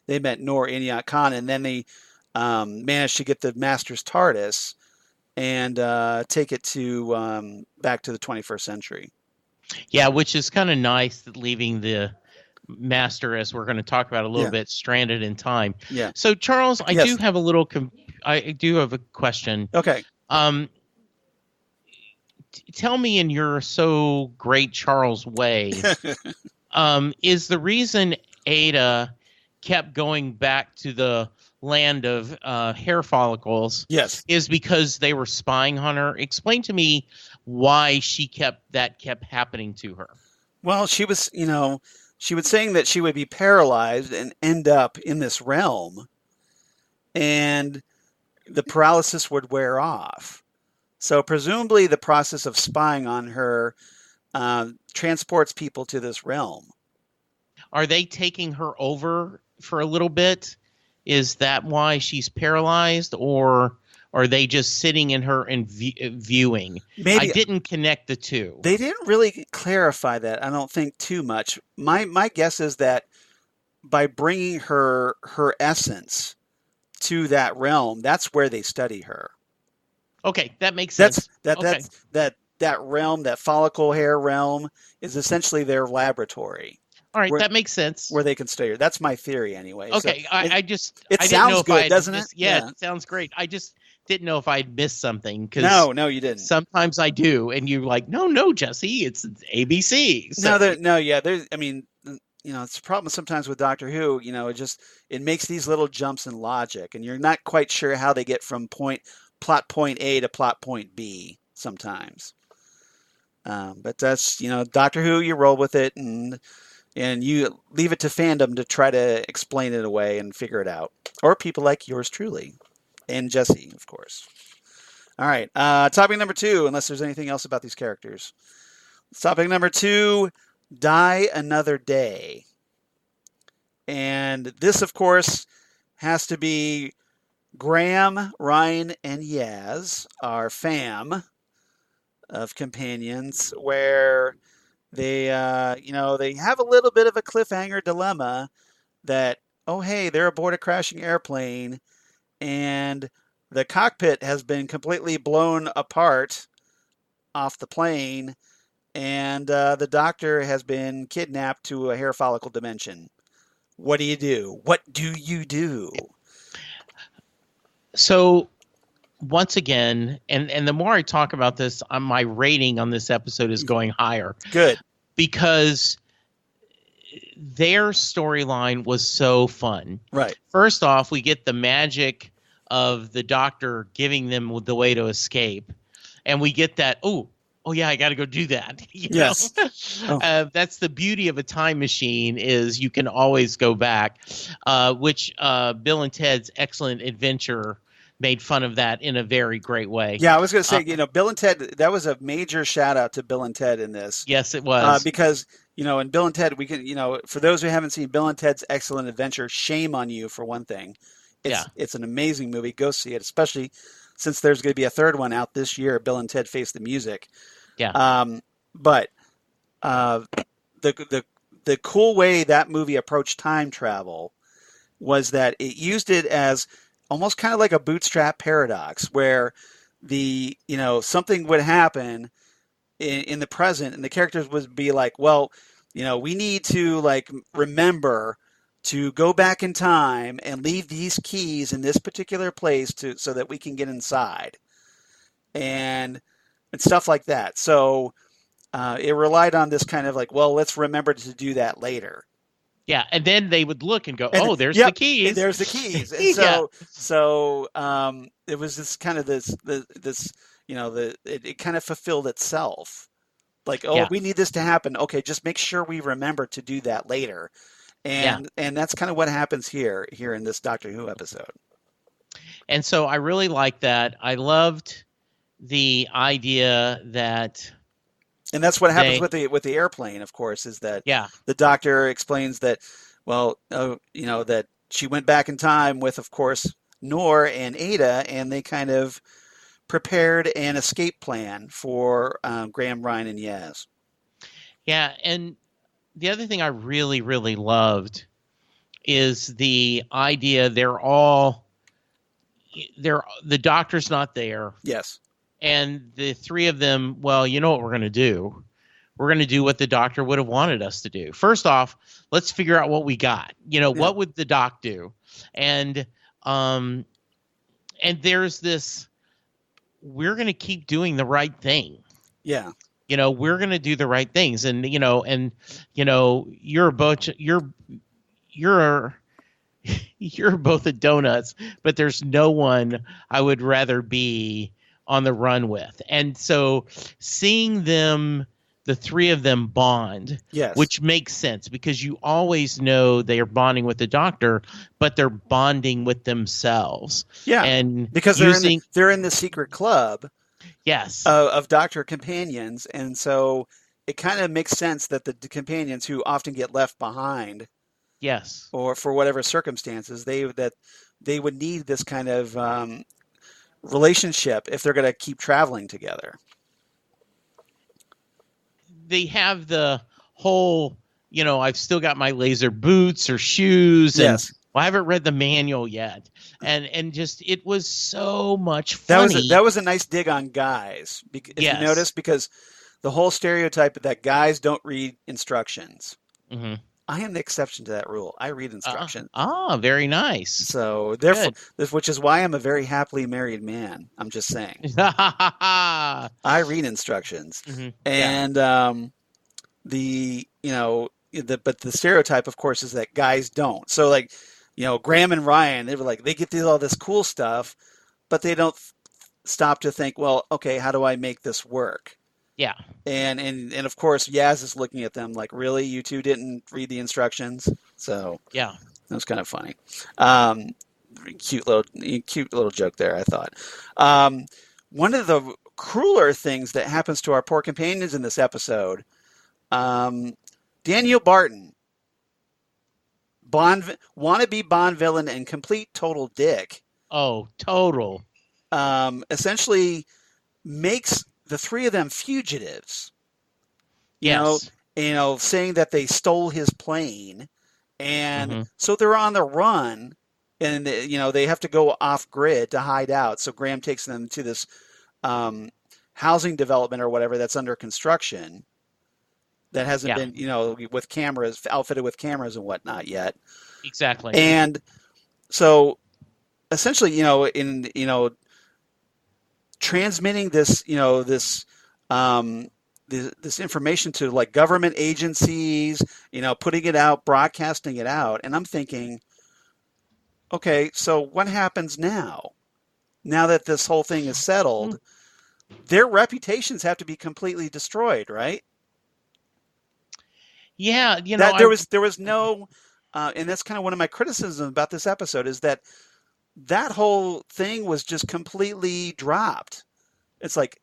they met Noor Inayat Khan, and then they managed to get the Master's TARDIS and take it to back to the 21st century. Yeah, which is kind of nice, that leaving the Master, as we're going to talk about a little bit, stranded in time. Yeah. So, Charles, I do have a little I do have a question. Okay. tell me in your so great Charles way, is the reason Ada kept going back to the land of hair follicles Yes. is because they were spying on her? Explain to me why that kept happening to her. Well, she was saying that she would be paralyzed and end up in this realm, and the paralysis would wear off. So presumably the process of spying on her transports people to this realm. Are they taking her over for a little bit? Is that why she's paralyzed, or are they just sitting in her and viewing? Maybe. I didn't connect the two. They didn't really clarify that, I don't think, too much. My guess is that by bringing her essence to that realm, that's where they study her. Okay, that makes sense. That realm, that follicle hair realm, is essentially their laboratory. All right, that makes sense. Where they can study her. That's my theory, anyway. Okay, so I it sounds good, doesn't it? Yeah, it sounds great. I just didn't know if I'd missed something. No, you didn't. Sometimes I do, and you're like, no, Jesse, it's ABC. So. There's. I mean, it's a problem sometimes with Doctor Who. It makes these little jumps in logic, and you're not quite sure how they get from plot point A to plot point B sometimes. But that's Doctor Who. You roll with it, and you leave it to fandom to try to explain it away and figure it out, or people like yours truly, and Jesse, of course. All right, topic number 2. Unless there's anything else about these characters. Topic number 2. Die Another Day. And this, of course, has to be Graham, Ryan, and Yaz, our fam of companions, where they, they have a little bit of a cliffhanger dilemma that, oh, hey, they're aboard a crashing airplane, and the cockpit has been completely blown apart off the plane, and the doctor has been kidnapped to a hair follicle dimension. What do you do? What do you do? So, once again, and the more I talk about this, my rating on this episode is going higher. Good. Because their storyline was so fun. Right. First off, we get the magic of the doctor giving them the way to escape. And we get that, oh yeah, I got to go do that. Yes. That's the beauty of a time machine, is you can always go back, which Bill and Ted's Excellent Adventure made fun of that in a very great way. Yeah, I was going to say, Bill and Ted, that was a major shout out to Bill and Ted in this. Yes, it was. Because, in Bill and Ted, we can, for those who haven't seen Bill and Ted's Excellent Adventure, shame on you for one thing. It's an amazing movie. Go see it, especially since there's going to be a third one out this year, Bill and Ted Face the Music. Yeah. But the cool way that movie approached time travel was that it used it as almost kind of like a bootstrap paradox, where something would happen in the present, and the characters would be like, well, we need to remember to go back in time and leave these keys in this particular place so that we can get inside, and stuff like that. So it relied on this kind of let's remember to do that later. Yeah, and then they would look and go, there's the keys. And there's the keys. And so it was this kind of it kind of fulfilled itself. We need this to happen. Okay, just make sure we remember to do that later. And that's kind of what happens here in this Doctor Who episode. And so I really liked that. I loved the idea that. And that's what happens with the airplane, of course, is that the doctor explains that, that she went back in time with, of course, Noor and Ada, and they kind of prepared an escape plan for Graham, Ryan, and Yaz. Yeah, and the other thing I really, really loved is the idea the doctor's not there. Yes. And the three of them, well, you know what we're going to do? We're going to do what the doctor would have wanted us to do. First off, let's figure out what we got. What would the doc do? And there's this, we're going to keep doing the right thing. Yeah. We're going to do the right things. And, you're you're both a donuts, but there's no one I would rather be on the run with. And so seeing them, the three of them bond, Yes. which makes sense because you always know they are bonding with the Doctor, but they're bonding with themselves. Yeah. And because they're in the secret club. Yes. Of Doctor companions, and so it kind of makes sense that the companions who often get left behind, yes, or for whatever circumstances, they would need this kind of relationship if they're going to keep traveling together. They have the whole, I've still got my laser boots or shoes. Yes. And, I haven't read the manual yet, and just it was so much funny. That was a nice dig on guys, if you notice, because the whole stereotype that guys don't read instructions. Mm-hmm. I am the exception to that rule. I read instructions. Very nice. So therefore, which is why I'm a very happily married man. I'm just saying. I read instructions, mm-hmm. and but the stereotype, of course, is that guys don't. So like. Graham and Ryan, they get all this cool stuff, but they don't stop to think, well, okay, how do I make this work? Yeah. And of course, Yaz is looking at them like, really, you two didn't read the instructions? So yeah, that was kind of funny. Cute little joke there, I thought. One of the crueler things that happens to our poor companions in this episode, Daniel Barton. Wannabe Bond villain and complete total dick. Oh, total. Essentially makes the three of them fugitives. Yes. Saying that they stole his plane, and mm-hmm. so they're on the run, and they have to go off grid to hide out. So Graham takes them to this housing development or whatever that's under construction. That hasn't been, with cameras, outfitted with cameras and whatnot yet. Exactly. And so, essentially, transmitting this, this information to like government agencies, putting it out, broadcasting it out, and I'm thinking, okay, so what happens now? Now that this whole thing is settled, their reputations have to be completely destroyed, right? Yeah, there was no, and that's kind of one of my criticisms about this episode is that whole thing was just completely dropped. It's like,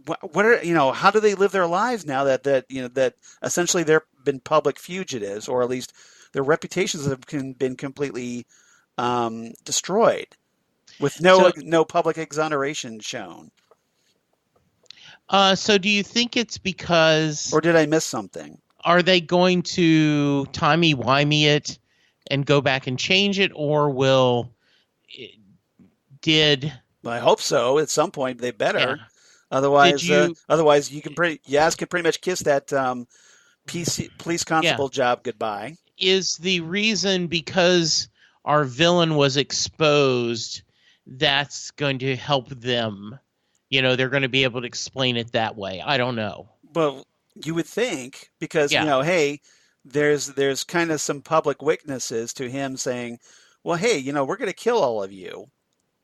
what are how do they live their lives now that essentially they've been public fugitives, or at least their reputations have been completely destroyed with no public exoneration shown. So do you think it's because... Or did I miss something? Are they going to timey-wimey it and go back and change it, or Well, I hope so. At some point, they better. Yeah. Otherwise, you can Yaz can pretty much kiss that police constable job goodbye. Is the reason because our villain was exposed, that's going to help them? They're going to be able to explain it that way. I don't know. Well, you would think, because, hey, there's kind of some public witnesses to him saying, well, hey, we're going to kill all of you.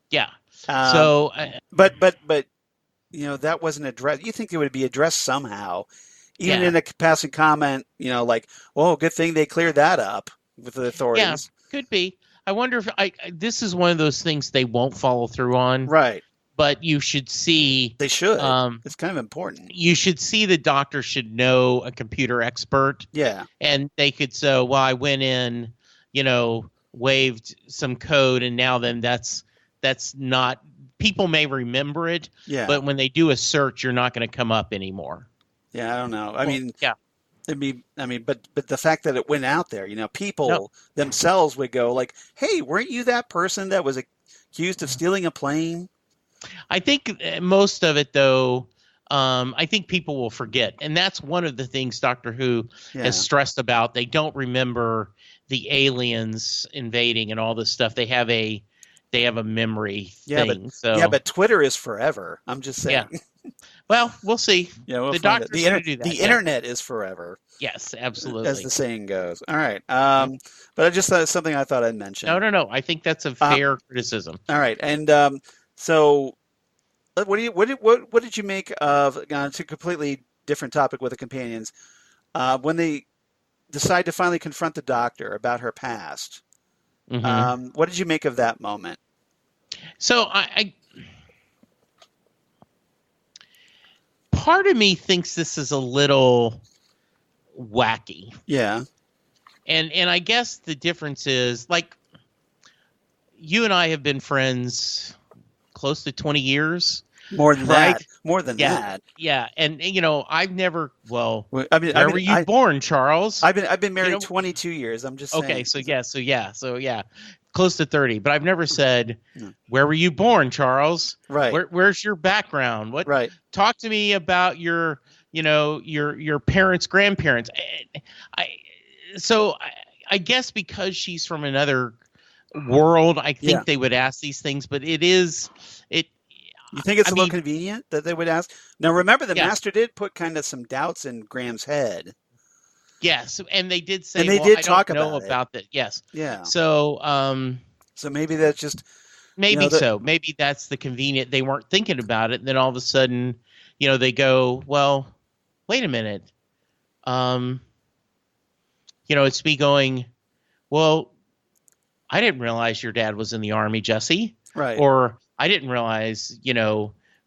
Yeah. But that wasn't addressed. You think it would be addressed somehow, even in a passing comment, like, well, good thing they cleared that up with the authorities. Yeah, could be. I wonder if this is one of those things they won't follow through on. Right. But you should see... They should. It's kind of important. You should see the Doctor should know a computer expert. Yeah. And they could say, well, I went in, waved some code, and now then that's not... People may remember it, but when they do a search, you're not going to come up anymore. Yeah, I don't know. But the fact that it went out there, people themselves would go like, hey, weren't you that person that was accused of stealing a plane? I think most of it, though, I think people will forget. And that's one of the things Doctor Who has stressed about. They don't remember the aliens invading and all this stuff. They have a they have a memory Yeah, thing. So yeah, but Twitter is forever. I'm just saying. Yeah. Well, we'll see. Yeah, we'll The find doctor's it. going to do that. The internet is forever, Yes, as absolutely. the saying goes. All right. But I just thought it's something I thought I'd mention. No. I think that's a fair criticism. All right. And so what did you make of, it's a completely different topic with the companions, when they decide to finally confront the doctor about her past? Mhm. What did you make of that moment? So I part of me thinks this is a little wacky. Yeah. And I guess the difference is, like, you and I have been friends close to 20 years. More than Right? that. More than that. Yeah. And I've never, where were you born, Charles? I've been married 22 years. I'm just saying. Okay, so yeah. Close to 30, but I've never said, where were you born, Charles? Right. Where's your background? Right. Talk to me about your parents, grandparents. I guess because she's from another world, I think they would ask these things, but it. You think it's a little convenient that they would ask? Now, remember, the master did put kind of some doubts in Graham's head. Yes, and they did say, and they did talk about that. Yes. Yeah. So, so maybe that's just maybe maybe that's the convenient. They weren't thinking about it, and then all of a sudden, they go, well, wait a minute. It's me going, well, I didn't realize your dad was in the Army, Jesse. Right. Or I didn't realize,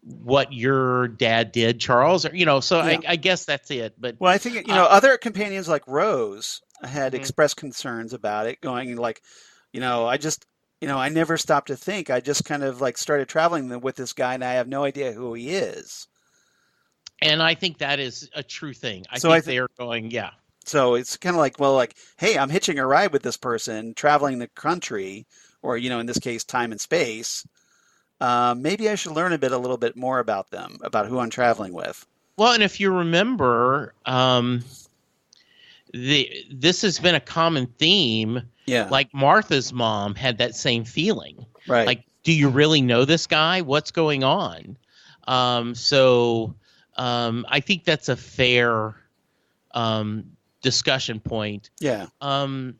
what your dad did, Charles. Or, so yeah. I guess that's it. But I think, other companions like Rose had expressed concerns about it, going like, I never stopped to think. I just kind of like started traveling with this guy, and I have no idea who he is. And I think that is a true thing. I think they are going, yeah. So it's kind of like, well, like, hey, I'm hitching a ride with this person, traveling the country, or, in this case, time and space. Maybe I should learn a little bit more about them, about who I'm traveling with. Well, and if you remember, this has been a common theme. Yeah. Like Martha's mom had that same feeling. Right. Like, do you really know this guy? What's going on? So I think that's a fair discussion point. Yeah. And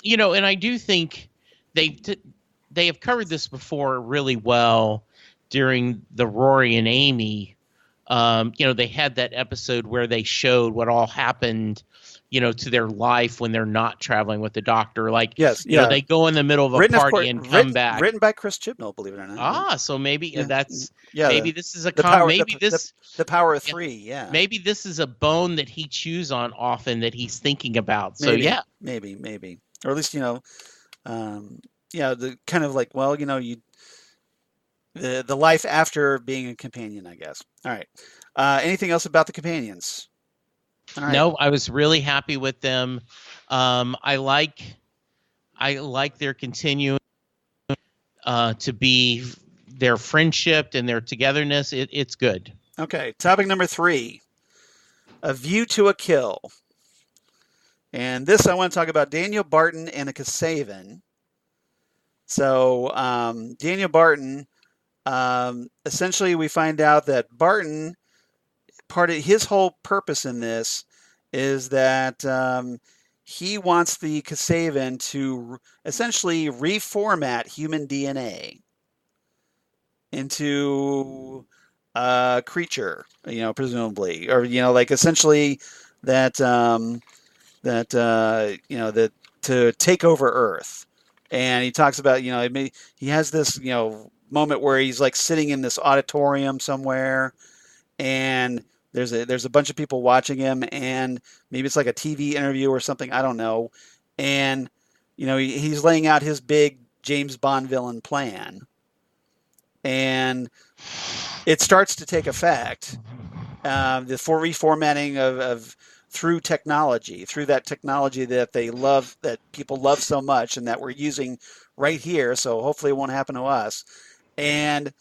I do think they have covered this before really well during the Rory and Amy. They had that episode where they showed what all happened, to their life when they're not traveling with the doctor. Like, they go in the middle of a party and come back. Written by Chris Chibnall, believe it or not. So maybe that's maybe this is a the power of three. Yeah. Maybe this is a bone that he chews on often that he's thinking about. So maybe, or at least the kind of like, well, the life after being a companion, I guess. All right. Anything else about the companions? All right. No, I was really happy with them. I like their continuing to be their friendship and their togetherness. It's good. Okay. Topic number 3, A View to a Kill. And this, I want to talk about Daniel Barton and the Kasavan. So Daniel Barton, essentially we find out that Barton, part of his whole purpose in this is that he wants the Kasavan to essentially reformat human DNA into a creature, presumably, or like essentially that to take over Earth. And he talks about, he has this, moment where he's like sitting in this auditorium somewhere, and there's a bunch of people watching him, and maybe it's like a TV interview or something, I don't know. And, he's laying out his big James Bond villain plan. And it starts to take effect, the reformatting of through technology, through that technology that they love, that people love so much, and that we're using right here. So hopefully it won't happen to us. And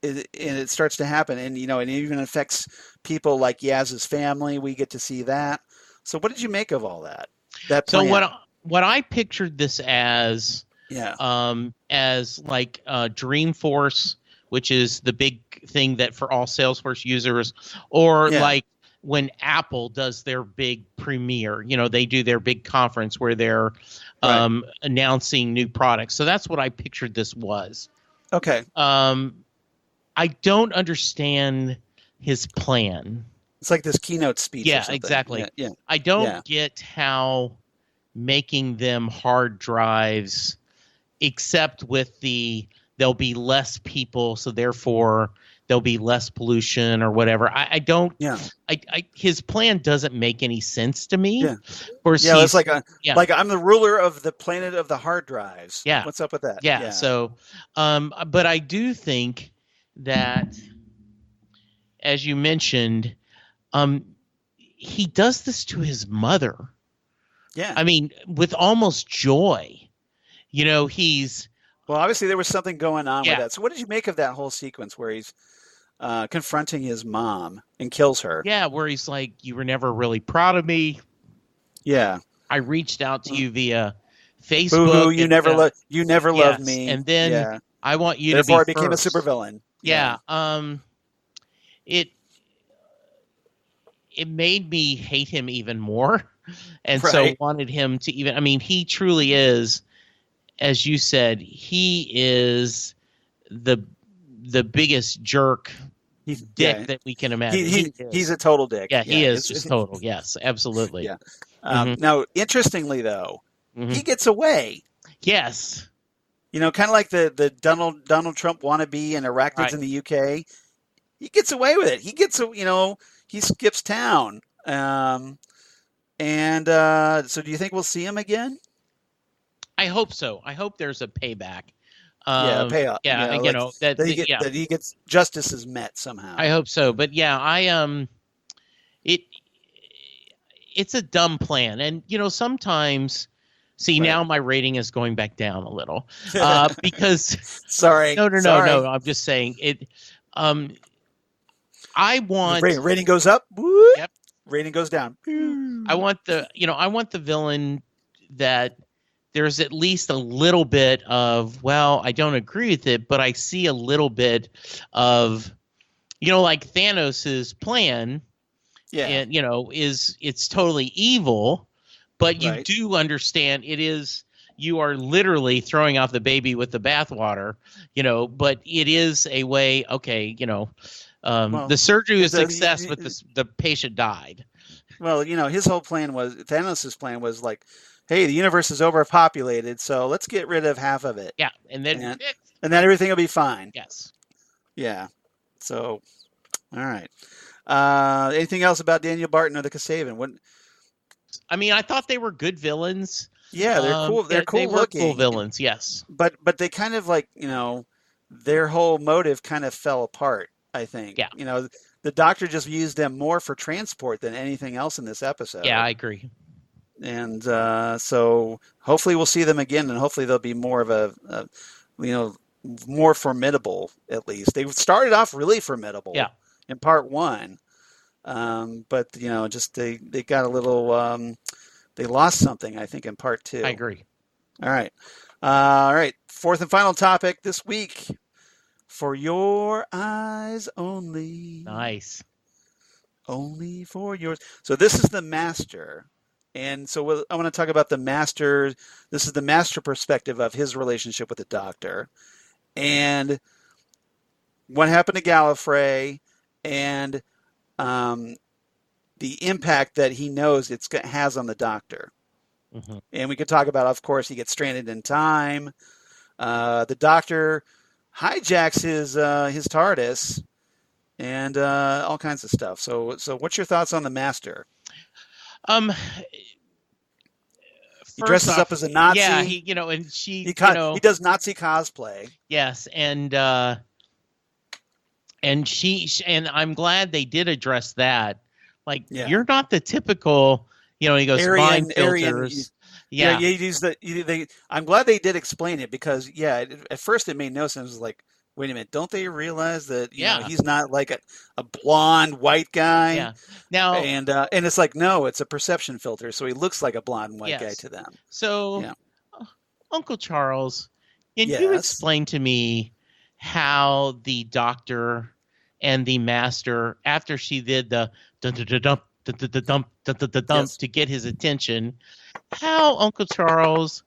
it starts to happen, and it even affects people like Yaz's family. We get to see that. So what did you make of all that? That plan? So what I pictured this as as like Dreamforce, which is the big thing that for all Salesforce users, or like when Apple does their big premiere, they do their big conference where they're announcing new products. So that's what I pictured this was. Okay. I don't understand his plan. It's like this keynote speech. Yeah, or something. exactly. Yeah. I don't get how making them hard drives, except with there'll be less people, so therefore there'll be less pollution or whatever. I don't. Yeah. His plan doesn't make any sense to me. Yeah. It's like like I'm the ruler of the planet of the hard drives. Yeah. What's up with that? Yeah. So, but I do think that, as you mentioned, he does this to his mother. Yeah. I mean, with almost joy. He's... Well, obviously there was something going on with that. So what did you make of that whole sequence where he's confronting his mom and kills her? Yeah, where he's like, you were never really proud of me. Yeah. I reached out to you via Facebook. Boo-hoo, you never loved me. And then I want you to be Therefore, I became first. a supervillain. Yeah. It made me hate him even more. And so wanted him to even... I mean, he truly is... As you said, he is the biggest jerk dick that we can imagine. He's a total dick. Yeah, he is just total. Yes, absolutely. Yeah. Now, interestingly, though, he gets away. Yes. Kind of like the Donald Trump wannabe and arachnids in the UK. He gets away with it. He gets, he skips town. So do you think we'll see him again? I hope so. I hope there's a payback. A payoff. Yeah, that he gets justice is met somehow. I hope so. But it's a dumb plan, and sometimes. See, now my rating is going back down a little because. Sorry. No. I'm just saying it. I want rating goes up. Whoop, yep. Rating goes down. I want the villain that. There's at least a little bit of, well, I don't agree with it, but I see a little bit of, like Thanos's plan. Yeah. And, it's totally evil, but you do understand you are literally throwing out the baby with the bathwater, but it is a way, the surgery was a success, but the patient died. Well, his whole plan Thanos's plan was like, hey, the universe is overpopulated, so let's get rid of half of it. Yeah, and then everything will be fine. Yes. Yeah. So, all right. Anything else about Daniel Barton or the Kasavan? I thought they were good villains. Yeah, they're cool. They're cool looking. Cool villains. Yes. But they kind of like their whole motive kind of fell apart. I think. Yeah. The Doctor just used them more for transport than anything else in this episode. Yeah, I agree. And so hopefully we'll see them again, and hopefully they'll be more of a more formidable. At least they started off really formidable. Yeah. In part one, but just they got a little they lost something, I think, in part two. I agree. All right. Fourth and final topic this week. For your eyes only. Nice. Only for yours. So this is the Master. And so I want to talk about the Master. This is the Master perspective of his relationship with the Doctor. And what happened to Gallifrey and the impact that he knows it has on the Doctor. Mm-hmm. And we could talk about, of course, he gets stranded in time. The Doctor hijacks his TARDIS and all kinds of stuff. So what's your thoughts on the Master? He dresses up as a Nazi. Yeah, he does Nazi cosplay. Yes, and I'm glad they did address that. Like, you're not the typical, he goes mind filters. I'm glad they did explain it because at first it made no sense. It was like, wait a minute, don't they realize that he's not like a blonde white guy? Yeah. Now and it's like, no, it's a perception filter, so he looks like a blonde white guy to them. So Uncle Charles, can you Yes. explain to me how the doctor and the master, after she did the dump Yes. to get his attention, how Uncle Charles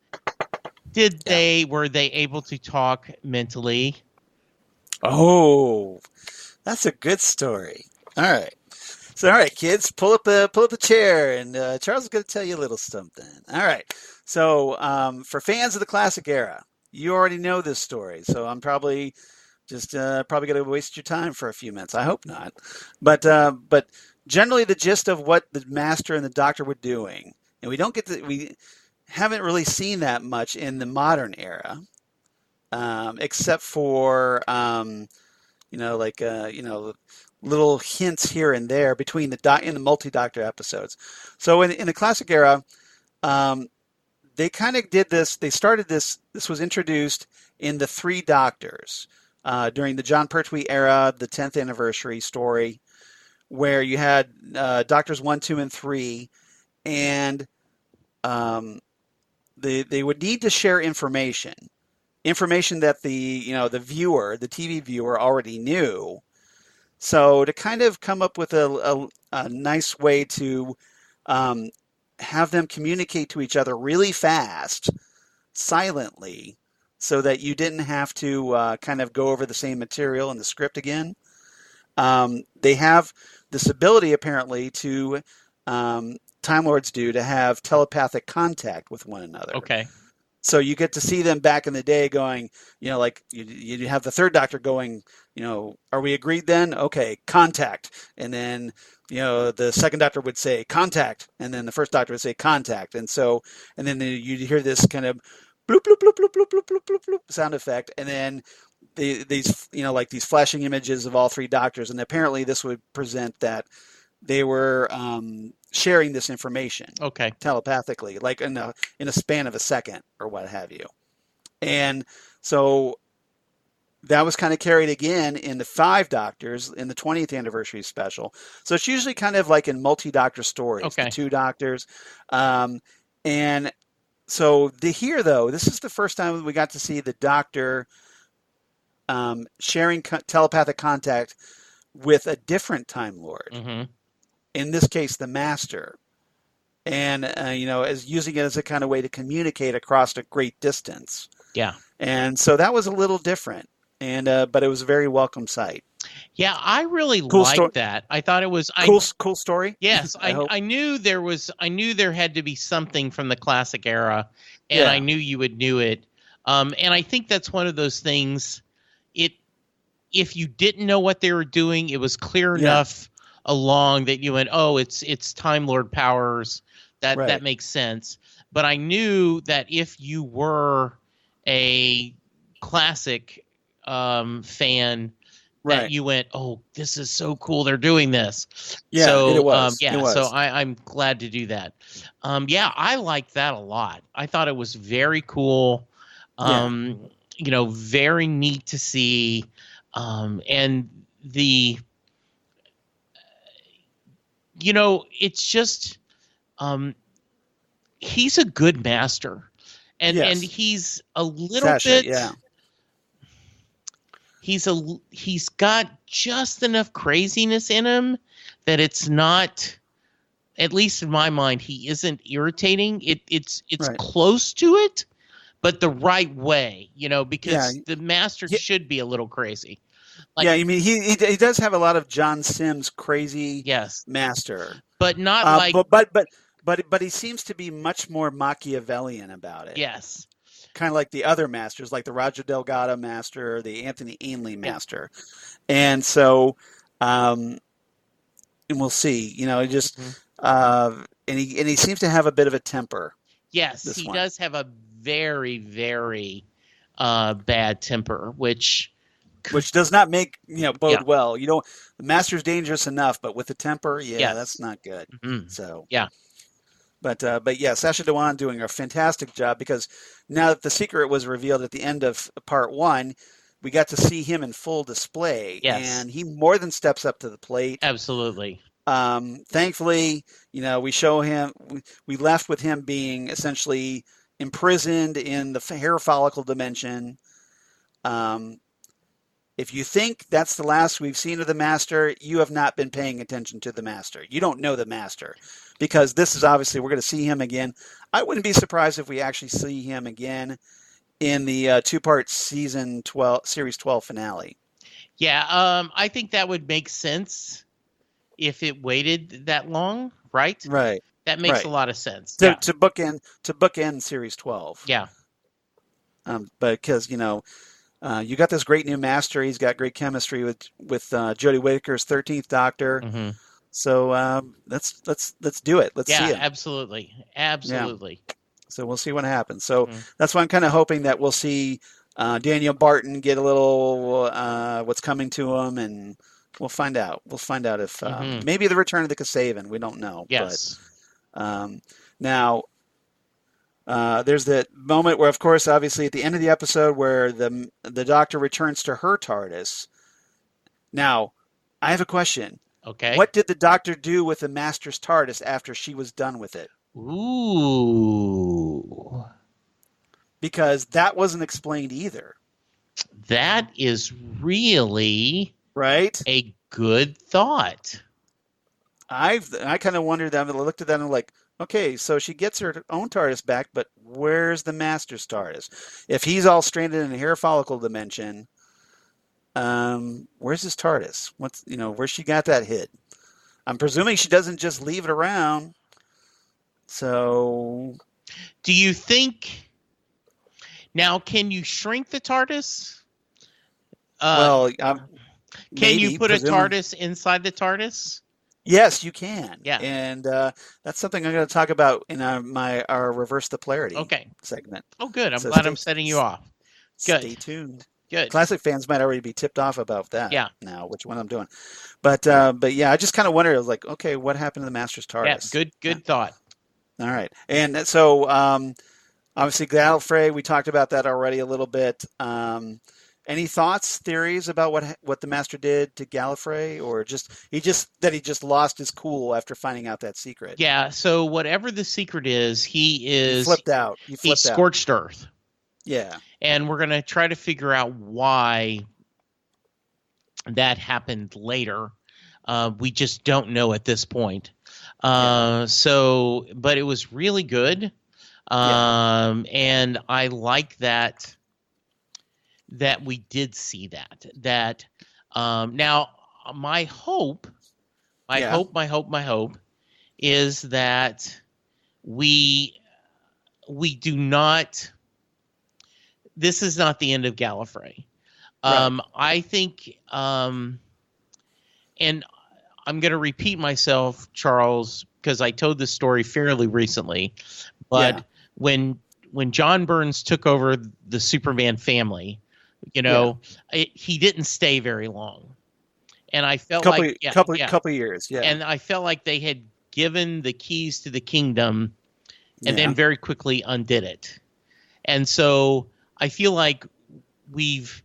were they able to talk mentally? Oh, that's a good story. All right. So, all right, kids, pull up a chair, and Charles is going to tell you a little something. All right. So, for fans of the classic era, you already know this story. So, I'm probably just probably going to waste your time for a few minutes. I hope not. But generally, the gist of what the master and the doctor were doing, and we haven't really seen that much in the modern era, except for little hints here and there between in the multi-doctor episodes. So in the classic era, they kind of did this. They started this. This was introduced in the Three Doctors during the John Pertwee era, the 10th anniversary story, where you had Doctors 1, 2, and 3, and they would need to share information that the TV viewer already knew. So to kind of come up with a nice way to have them communicate to each other really fast, silently, so that you didn't have to kind of go over the same material in the script again. They have this ability, apparently, to Time Lords do, to have telepathic contact with one another. Okay. So you get to see them back in the day going, like you have the third doctor going, are we agreed then? Okay, contact. And then, the second doctor would say contact. And then the first doctor would say contact. And then you'd hear this kind of bloop, bloop, bloop, bloop, bloop, bloop, bloop, bloop, bloop sound effect. And then these flashing images of all three doctors. And apparently this would present that they were sharing this information, okay, telepathically, like in a span of a second or what have you. And so that was kind of carried again in the Five Doctors in the 20th anniversary special. So it's usually kind of like in multi-doctor stories, okay, the two doctors. And so here, though, this is the first time we got to see the doctor sharing telepathic contact with a different Time Lord. Mm-hmm. In this case, the master, and as using it as a kind of way to communicate across a great distance. Yeah, and so that was a little different, and but it was a very welcome sight. Yeah, I really liked that. I thought it was cool story. Yes, I knew there was. I knew there had to be something from the classic era, and I knew you would knew it. And I think that's one of those things. If you didn't know what they were doing, it was clear enough along that you went, oh, it's Time Lord powers. That makes sense. But I knew that if you were a classic fan, that you went, oh, this is so cool. They're doing this. Yeah, so, it was. So I'm glad to do that. I liked that a lot. I thought it was very cool. Very neat to see. And the, it's just, he's a good master, and he's a little Sacha, bit, he's got just enough craziness in him that it's not, at least in my mind, he isn't irritating. It's close to it, but the right way, because the master should be a little crazy. He does have a lot of John Sims crazy master, but not but he seems to be much more Machiavellian about it. Yes, kind of like the other masters, like the Roger Delgado master, the Anthony Ainley master, and so and we'll see. Just and he seems to have a bit of a temper. Yes, he does have a very, very bad temper, which does not make bode well. The master's dangerous enough, but with the temper, that's not good. Mm-hmm. So but Sacha Dhawan doing a fantastic job, because now that the secret was revealed at the end of part 1, we got to see him in full display, and he more than steps up to the plate. Absolutely. Thankfully, we show him. We left with him being essentially imprisoned in the hair follicle dimension. If you think that's the last we've seen of the Master, you have not been paying attention to the Master. You don't know the Master, because this is obviously, we're going to see him again. I wouldn't be surprised if we actually see him again in the two-part series 12 finale. Yeah, I think that would make sense if it waited that long, right? Right. That makes a lot of sense. To bookend series 12. Yeah. Because, you got this great new Master. He's got great chemistry with Jodie Whittaker's 13th Doctor. Mm-hmm. So let's do it. Let's see it. Absolutely. Yeah. So we'll see what happens. So that's why I'm kind of hoping that we'll see Daniel Barton get a little what's coming to him, and we'll find out. We'll find out if maybe the return of the Kasavan. We don't know. Yes. But now there's that moment where, of course, obviously at the end of the episode where the Doctor returns to her TARDIS. Now, I have a question. Okay. What did the Doctor do with the Master's TARDIS after she was done with it? Ooh. Because that wasn't explained either. That is really right. A good thought. I kind of wondered that. I looked at that and I'm like, okay, so she gets her own TARDIS back, but where's the Master's TARDIS? If he's all stranded in a hair follicle dimension, where's his TARDIS? Where she got that hid? I'm presuming she doesn't just leave it around. So, do you think now? Can you shrink the TARDIS? Can you put a TARDIS inside the TARDIS? Yes, you can. Yeah, and that's something I'm going to talk about in our reverse the polarity segment. Oh, good. I'm glad I'm setting you off. Good. Stay tuned. Good. Classic fans might already be tipped off about that. Yeah. Now, which one I'm doing, but yeah, I just kind of wondered. I was like, okay, what happened to the Master's TARDIS? Yeah. Good thought. All right, and so obviously Gallifrey, we talked about that already a little bit. Any thoughts, theories about what the Master did to Gallifrey, or he just lost his cool after finding out that secret? Yeah. So whatever the secret is, he flipped out. He scorched earth. Yeah. And we're going to try to figure out why that happened later. We just don't know at this point. But it was really good. And I like that we did see that. Now my hope is that we do not, this is not the end of Gallifrey. I think, and I'm going to repeat myself, Charles, because I told this story fairly recently, but when John Burns took over the Superman family, he didn't stay very long, and I felt couple years, and I felt like they had given the keys to the kingdom, and then very quickly undid it, and so I feel like we've.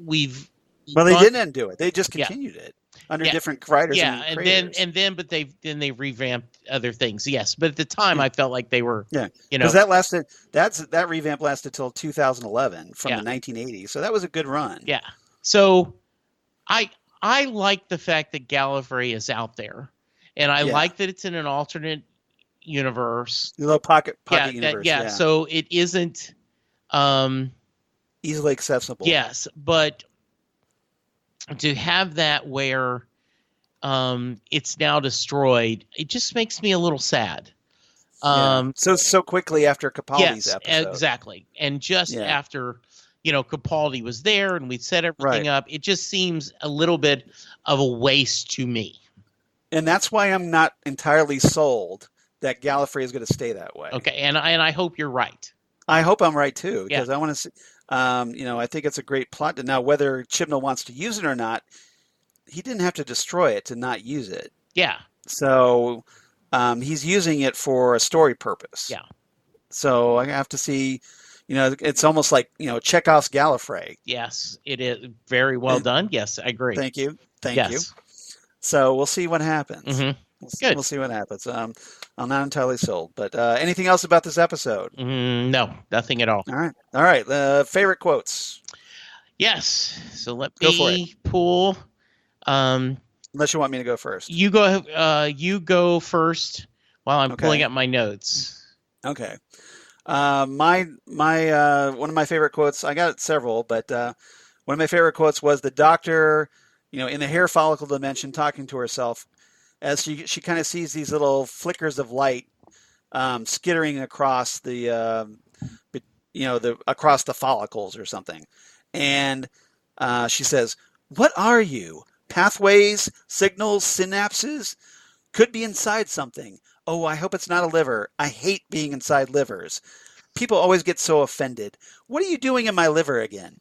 Well, they didn't undo it; they just continued it under different writers. But they revamped other things. Yes, but at the time, I felt like they were. Yeah, because that revamp lasted till 2011 from the 1980s. So that was a good run. Yeah. So, I like the fact that Gallifrey is out there, and I like that it's in an alternate universe, a little pocket universe. So it isn't easily accessible. Yes, but to have that where it's now destroyed, it just makes me a little sad. So quickly after Capaldi's episode. Exactly. And just after, Capaldi was there and we set everything up, it just seems a little bit of a waste to me. And that's why I'm not entirely sold that Gallifrey is going to stay that way. Okay, and I hope you're right. I hope I'm right too, because I want to see. I think it's a great plot. Now, whether Chibnall wants to use it or not, he didn't have to destroy it to not use it. Yeah. So he's using it for a story purpose. Yeah. So I have to see. It's almost like Chekhov's Gallifrey. Yes, it is very well done. Yes, I agree. Thank you. So we'll see what happens. Mm-hmm. Good. We'll see what happens. I'm not entirely sold, but anything else about this episode? No, nothing at all. All right. Favorite quotes. Yes. So let Go for me pull. Unless you want me to go first. You go first while I'm pulling up my notes. Okay. My one of my favorite quotes. I got several, but one of my favorite quotes was the doctor, in the hair follicle dimension, talking to herself as she kind of sees these little flickers of light skittering across the across the follicles or something, and she says, "What are you? Pathways, signals, synapses? Could be inside something. Oh, I hope it's not a liver. I hate being inside livers. People always get so offended. What are you doing in my liver again?"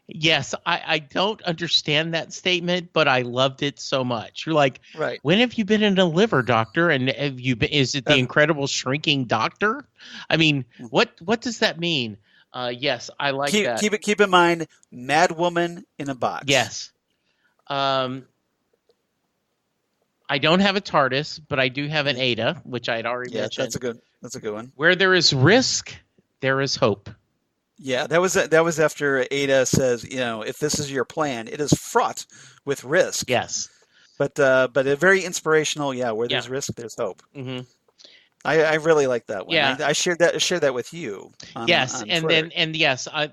Yes, I don't understand that statement, but I loved it so much. You're like, right. When have you been in a liver, doctor? And have you been, is it the incredible shrinking doctor? I mean, what does that mean? Yes, I like that. Keep in mind, mad woman in a box. Yes. I don't have a TARDIS, but I do have an Ada, which I had already mentioned. That's a good one. Where there is risk, there is hope. Yeah, that was after Ada says, if this is your plan, it is fraught with risk. Yes. But a very inspirational. Yeah, where there's risk, there's hope. Mm-hmm. I really like that one. Yeah. I shared that with you. Yes, on and Twitter. yes, I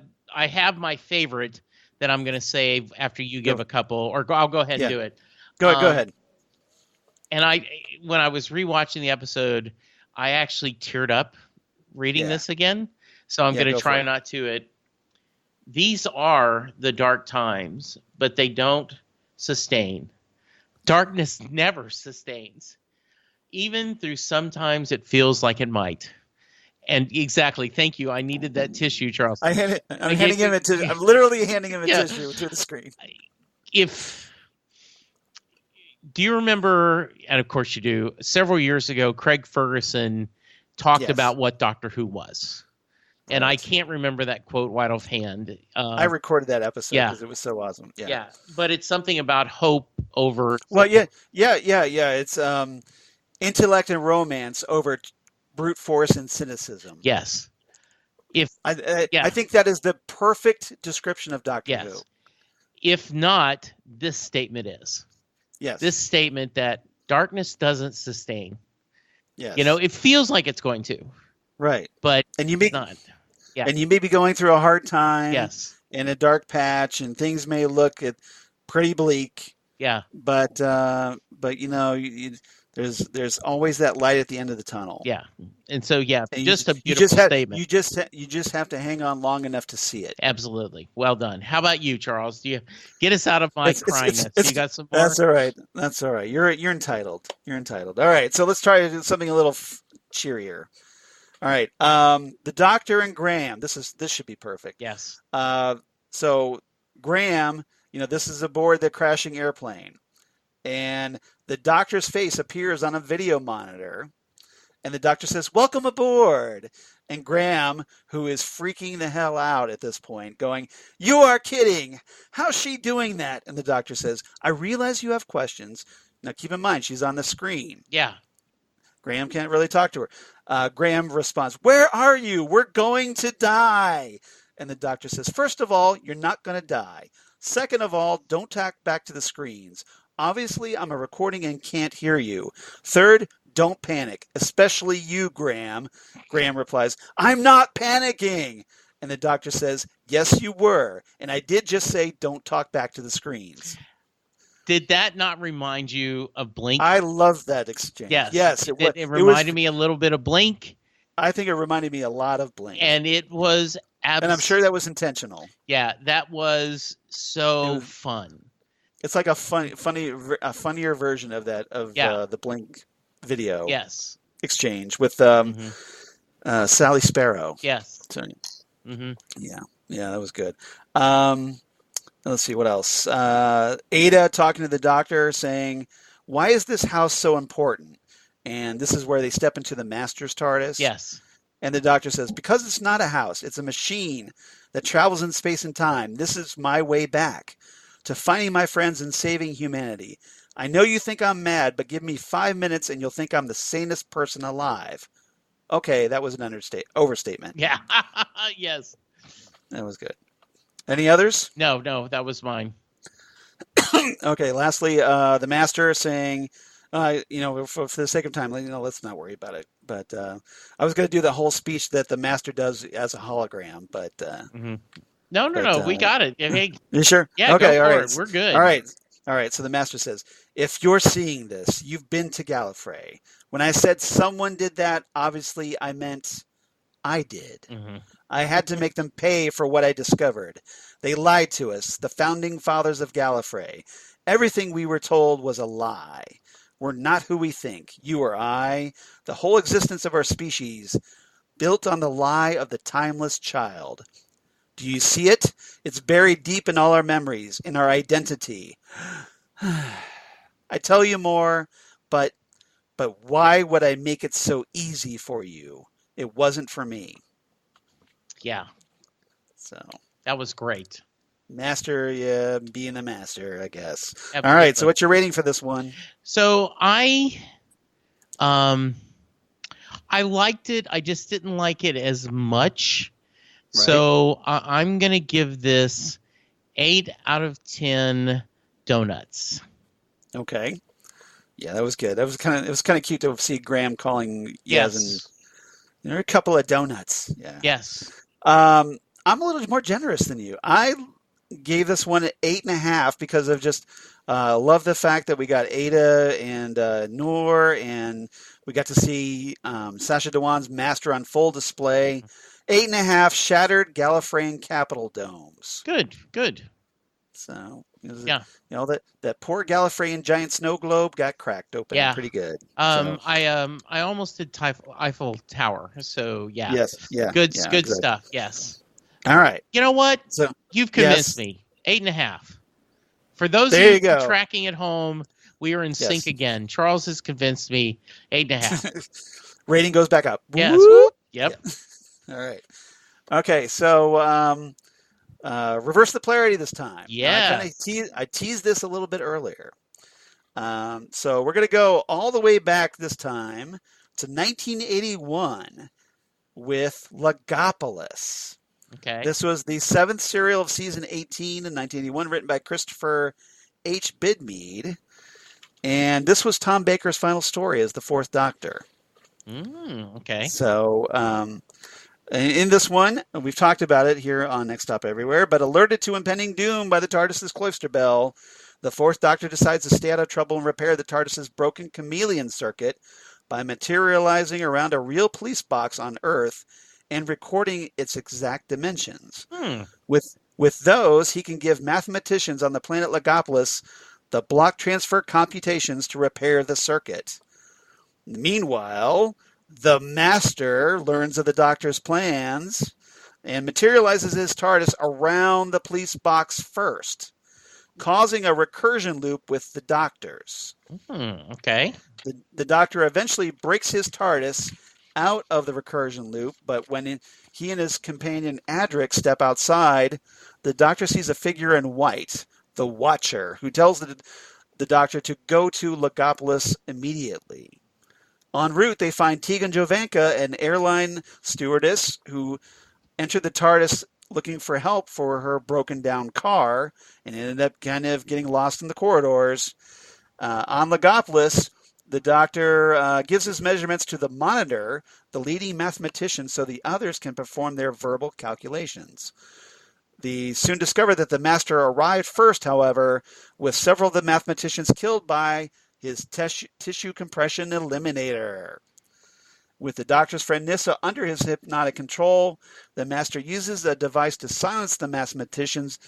have my favorite that I'm going to save after you give a couple, or I'll go ahead and do it. Go ahead. And when I was rewatching the episode, I actually teared up reading this again. So I'm going to try not to it. These are the dark times, but they don't sustain. Darkness never sustains. Even through sometimes it feels like it might. And exactly, thank you. I needed that tissue, Charles. I'm literally handing him a tissue to the screen. Do you remember, and of course you do, several years ago, Craig Ferguson talked about what Doctor Who was. And I can't remember that quote right offhand. I recorded that episode because it was so awesome. Yeah, but it's something about hope over. Well, yeah. It's intellect and romance over brute force and cynicism. Yes. I think that is the perfect description of Doctor Who. If not, this statement is. Yes. This statement that darkness doesn't sustain. Yes. It feels like it's going to. Right. But it's not. Yeah. And you may be going through a hard time. Yes. In a dark patch, and things may look pretty bleak. Yeah. But there's always that light at the end of the tunnel. Yeah. And so a beautiful statement. You just have to hang on long enough to see it. Absolutely. Well done. How about you, Charles? Do you get us out of my cryness? You got some more? That's all right. You're entitled. All right. So let's try to do something a little cheerier. All right. The Doctor and Graham. This should be perfect. Yes. So Graham, this is aboard the crashing airplane, and the Doctor's face appears on a video monitor, and the Doctor says, "Welcome aboard." And Graham, who is freaking the hell out at this point, going, "You are kidding. How's she doing that?" And the Doctor says, "I realize you have questions. Now keep in mind, she's on the screen." Yeah. Graham can't really talk to her. Graham responds, "Where are you? We're going to die." And the Doctor says, "First of all, you're not going to die. Second of all, don't talk back to the screens. Obviously, I'm a recording and can't hear you. Third, don't panic, especially you, Graham." Graham replies, "I'm not panicking." And the Doctor says, "Yes, you were. And I did just say don't talk back to the screens." Did that not remind you of Blink? I love that exchange. Yes. It reminded me a little bit of Blink. I think it reminded me a lot of Blink. And it was and I'm sure that was intentional. Yeah, that was so fun. It's like a funnier version of that the Blink video. Yes. Exchange with Sally Sparrow. Yes. So, mm-hmm. Yeah, that was good. Let's see what else. Ada talking to the Doctor, saying, "Why is this house so important?" And this is where they step into the Master's TARDIS. Yes. And the Doctor says, "Because it's not a house, it's a machine that travels in space and time. This is my way back to finding my friends and saving humanity. I know you think I'm mad, but give me 5 minutes and you'll think I'm the sanest person alive. Okay, that was an overstatement. Yeah. Yes. That was good. Any others? No, that was mine. Okay, lastly, the master saying, for the sake of time, let's not worry about it. But I was going to do the whole speech that the master does as a hologram, but... No, we got it. Hey, you sure? Yeah, okay, go all for right. it. We're good. All right, so the master says, if you're seeing this, you've been to Gallifrey. When I said someone did that, obviously I meant I did. Mm-hmm. I had to make them pay for what I discovered. They lied to us, the founding fathers of Gallifrey. Everything we were told was a lie. We're not who we think. You or I, the whole existence of our species, built on the lie of the timeless child. Do you see it? It's buried deep in all our memories, in our identity. I tell you more, but why would I make it so easy for you? It wasn't for me. Yeah. So that was great. Master, yeah, being a master, I guess. Absolutely. All right, so what's your rating for this one? So I liked it. I just didn't like it as much. Right. So I'm going to give this 8 out of 10 donuts. Okay. Yeah, that was good. It was kind of cute to see Graham calling Yaz and a couple of donuts. Yeah. Yes. I'm a little more generous than you. I gave this one an 8.5 because of just love the fact that we got Ada and Noor, and we got to see Sacha Dhawan's master on full display. 8.5 shattered Gallifreyan Capitol domes. Good. So that poor Gallifreyan giant snow globe got cracked open. Yeah. Pretty good. I almost did Eiffel Tower. So yeah. Yes. Yeah. Good stuff. Yes. All right. You know what? So you've convinced me. 8.5. For those of you tracking at home, we are in sync again. Charles has convinced me. 8.5. Rating goes back up. Yes. Yep. All right. Okay. So reverse the polarity this time. Yeah. I teased this a little bit earlier. So we're going to go all the way back this time to 1981 with Logopolis. Okay. This was the 7th serial of season 18 in 1981, written by Christopher H. Bidmead. And this was Tom Baker's final story as the 4th Doctor. Okay. So in this one, we've talked about it here on Next Stop Everywhere, but alerted to impending doom by the TARDIS's cloister bell, the 4th Doctor decides to stay out of trouble and repair the TARDIS's broken chameleon circuit by materializing around a real police box on Earth and recording its exact dimensions. With those, he can give mathematicians on the planet Logopolis the block transfer computations to repair the circuit. Meanwhile, the Master learns of the Doctor's plans and materializes his TARDIS around the police box first, causing a recursion loop with the Doctors. Okay. The Doctor eventually breaks his TARDIS out of the recursion loop, but when he and his companion Adric step outside, the Doctor sees a figure in white, the Watcher, who tells the Doctor to go to Logopolis immediately. En route, they find Tegan Jovanka, an airline stewardess who entered the TARDIS looking for help for her broken-down car and ended up kind of getting lost in the corridors. On Logopolis, the Doctor gives his measurements to the Monitor, the leading mathematician, so the others can perform their verbal calculations. They soon discover that the Master arrived first, however, with several of the mathematicians killed by his tissue compression eliminator. With the Doctor's friend Nyssa under his hypnotic control, the Master uses a device to silence the mathematicians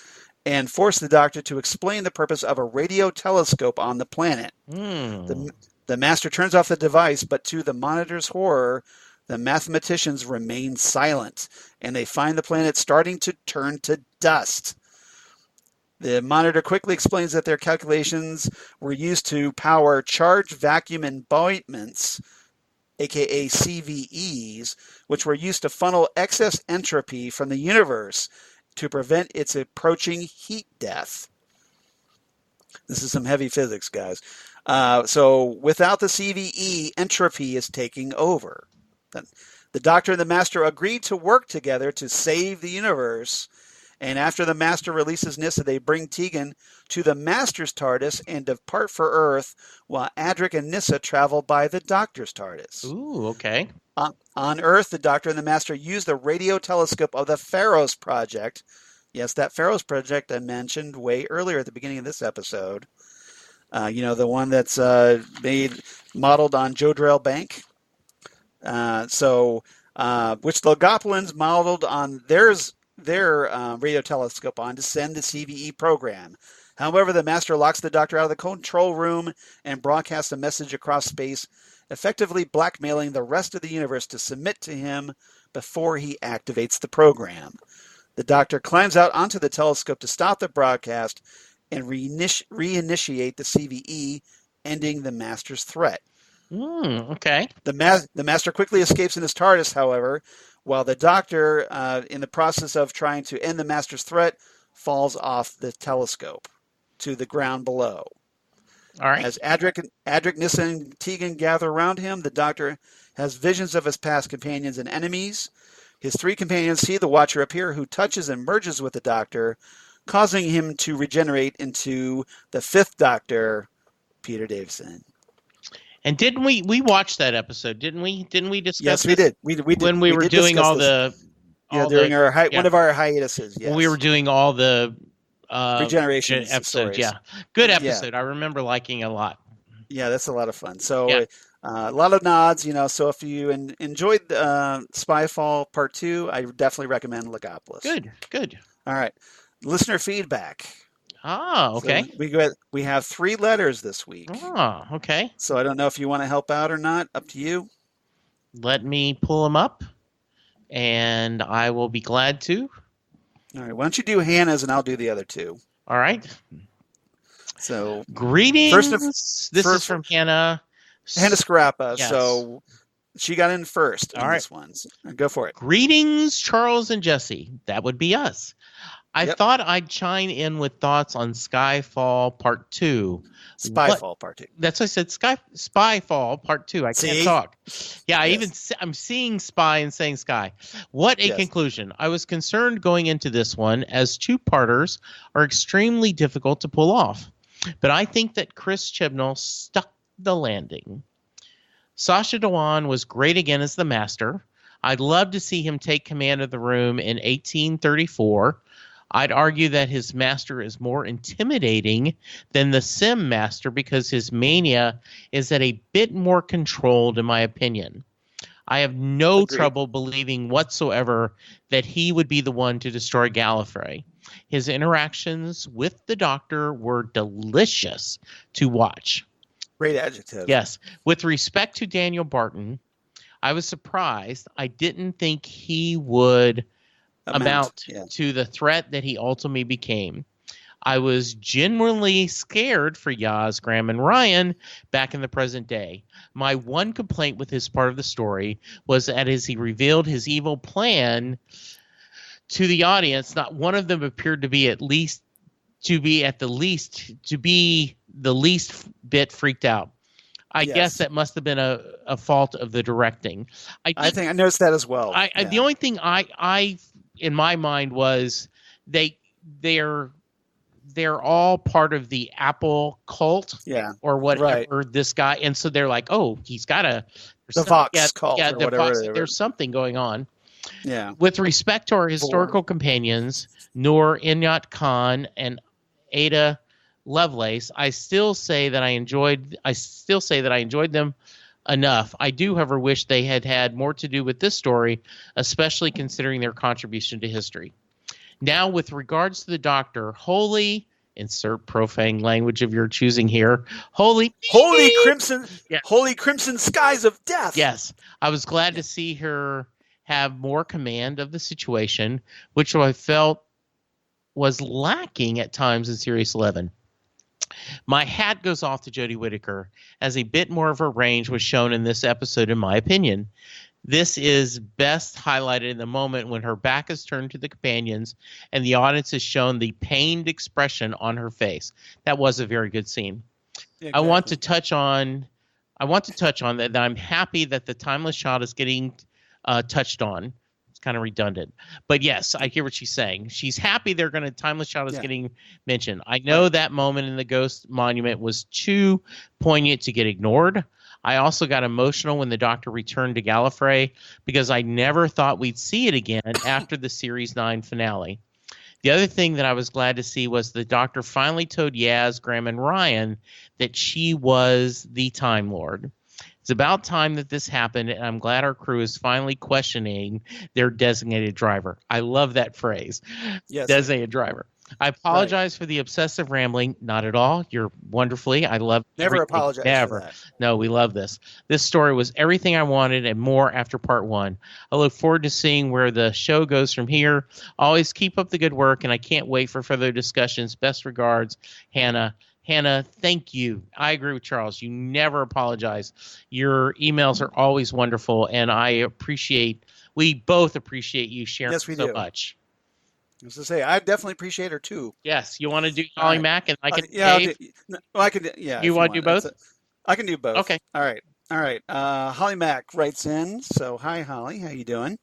and force the Doctor to explain the purpose of a radio telescope on the planet. The Master turns off the device, but to the Monitor's horror, the mathematicians remain silent, and they find the planet starting to turn to dust. The Monitor quickly explains that their calculations were used to power charged vacuum emboîtments, aka CVEs, which were used to funnel excess entropy from the universe to prevent its approaching heat death. This is some heavy physics, guys. So without the CVE, entropy is taking over. The Doctor and the Master agreed to work together to save the universe. And after the Master releases Nyssa, they bring Tegan to the Master's TARDIS and depart for Earth, while Adric and Nyssa travel by the Doctor's TARDIS. Ooh, okay. On Earth, the Doctor and the Master use the radio telescope of the Pharos Project. Yes, that Pharos Project I mentioned way earlier at the beginning of this episode. The one that's modeled on Jodrell Bank. Which the Logopolins modeled on their radio telescope on to send the CVE program. However, the Master locks the Doctor out of the control room and broadcasts a message across space, effectively blackmailing the rest of the universe to submit to him before he activates the program. The Doctor climbs out onto the telescope to stop the broadcast and reinitiate the CVE, ending the Master's threat. Okay. The Master quickly escapes in his TARDIS, however, while the Doctor, in the process of trying to end the Master's threat, falls off the telescope to the ground below. All right. As Adric, Nyssa, and Tegan gather around him, the Doctor has visions of his past companions and enemies. His three companions see the Watcher appear, who touches and merges with the Doctor, causing him to regenerate into the fifth Doctor, Peter Davison. And didn't we watched that episode? Didn't we? Didn't we discuss? Yes, we did. We did when we were doing all the. During one of our hiatuses. Yes. When we were doing all the regeneration episodes. Stories. Yeah, good episode. Yeah. I remember liking a lot. Yeah, that's a lot of fun. So a lot of nods. So if you enjoyed Spyfall Part 2, I definitely recommend Logopolis. Good. All right, listener feedback. Okay. So we have 3 letters this week. Okay. So I don't know if you want to help out or not. Up to you. Let me pull them up, and I will be glad to. All right. Why don't you do Hannah's, and I'll do the other 2. All right. So greetings. This is from Hannah. Hannah Scarappa. Yes. So she got in first on this one. So go for it. Greetings, Charles and Jesse. That would be us. I thought I'd chime in with thoughts on Skyfall Part 2. Spyfall Part 2. That's what I said. Spyfall Part 2. I can't talk. Yeah, I'm seeing Spy and saying Sky. What a conclusion. I was concerned going into this one, as 2-parters are extremely difficult to pull off. But I think that Chris Chibnall stuck the landing. Sacha Dhawan was great again as the Master. I'd love to see him take command of the room in 1834. I'd argue that his Master is more intimidating than the Sim Master because his mania is at a bit more controlled, in my opinion. I have no trouble believing whatsoever that he would be the one to destroy Gallifrey. His interactions with the Doctor were delicious to watch. Great adjective. Yes. With respect to Daniel Barton, I was surprised. I didn't think he would amount to the threat that he ultimately became. I was genuinely scared for Yaz, Graham, and Ryan back in the present day. My one complaint with this part of the story was that as he revealed his evil plan to the audience, not one of them appeared to be the least bit freaked out. I guess that must have been a fault of the directing. I think I noticed that as well. The only thing I in my mind was they're all part of the Apple cult, or whatever. Right. This guy, and so they're like, oh, he's got the Vox cult, or the whatever. Vox, there's something going on. Yeah. With respect to our historical companions, Noor, Inayat Khan, and Ada Lovelace, I still say that I enjoyed them enough. I do, however, wish they had more to do with this story, especially considering their contribution to history. Now, with regards to the Doctor, holy, insert profane language of your choosing here, holy crimson skies of death. Yes, I was glad to see her have more command of the situation, which I felt was lacking at times in Series 11. My hat goes off to Jodie Whittaker, as a bit more of her range was shown in this episode, in my opinion. This is best highlighted in the moment when her back is turned to the companions and the audience is shown the pained expression on her face. That was a very good scene. Yeah, I want to touch on that I'm happy that the timeless child is getting touched on. It's kind of redundant. But yes, I hear what she's saying. She's happy timeless child is getting mentioned. I know that moment in the Ghost Monument was too poignant to get ignored. I also got emotional when the Doctor returned to Gallifrey because I never thought we'd see it again after the Series 9 finale. The other thing that I was glad to see was the Doctor finally told Yaz, Graham, and Ryan that she was the Time Lord. It's about time that this happened, and I'm glad our crew is finally questioning their designated driver. I love that phrase, designated driver. I apologize for the obsessive rambling. Not at all. You're wonderfully. I love Never apologize Never. for that. No, we love this. This story was everything I wanted and more after part 1. I look forward to seeing where the show goes from here. Always keep up the good work, and I can't wait for further discussions. Best regards, Hannah. Hannah, thank you. I agree with Charles. You never apologize. Your emails are always wonderful, and we both appreciate you sharing so much. I was to say, I definitely appreciate her too. Yes, you want to do Holly Mack and I can I can. Yeah, you want to do both? I can do both. Okay. All right. Holly Mack writes in. So, hi Holly, how you doing?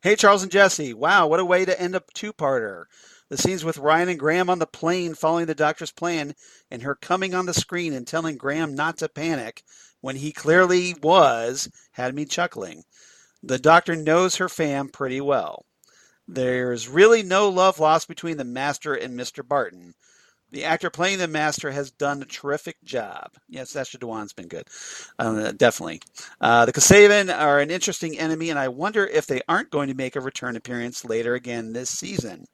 Hey Charles and Jesse. Wow, what a way to end a two-parter. The scenes with Ryan and Graham on the plane following the Doctor's plan, and her coming on the screen and telling Graham not to panic when he clearly was, had me chuckling. The Doctor knows her fam pretty well. There's really no love lost between the Master and Mr. Barton. The actor playing the Master has done a terrific job. Yes, Sacha Dhawan's been good. Definitely. The Kasavan are an interesting enemy, and I wonder if they aren't going to make a return appearance later again this season.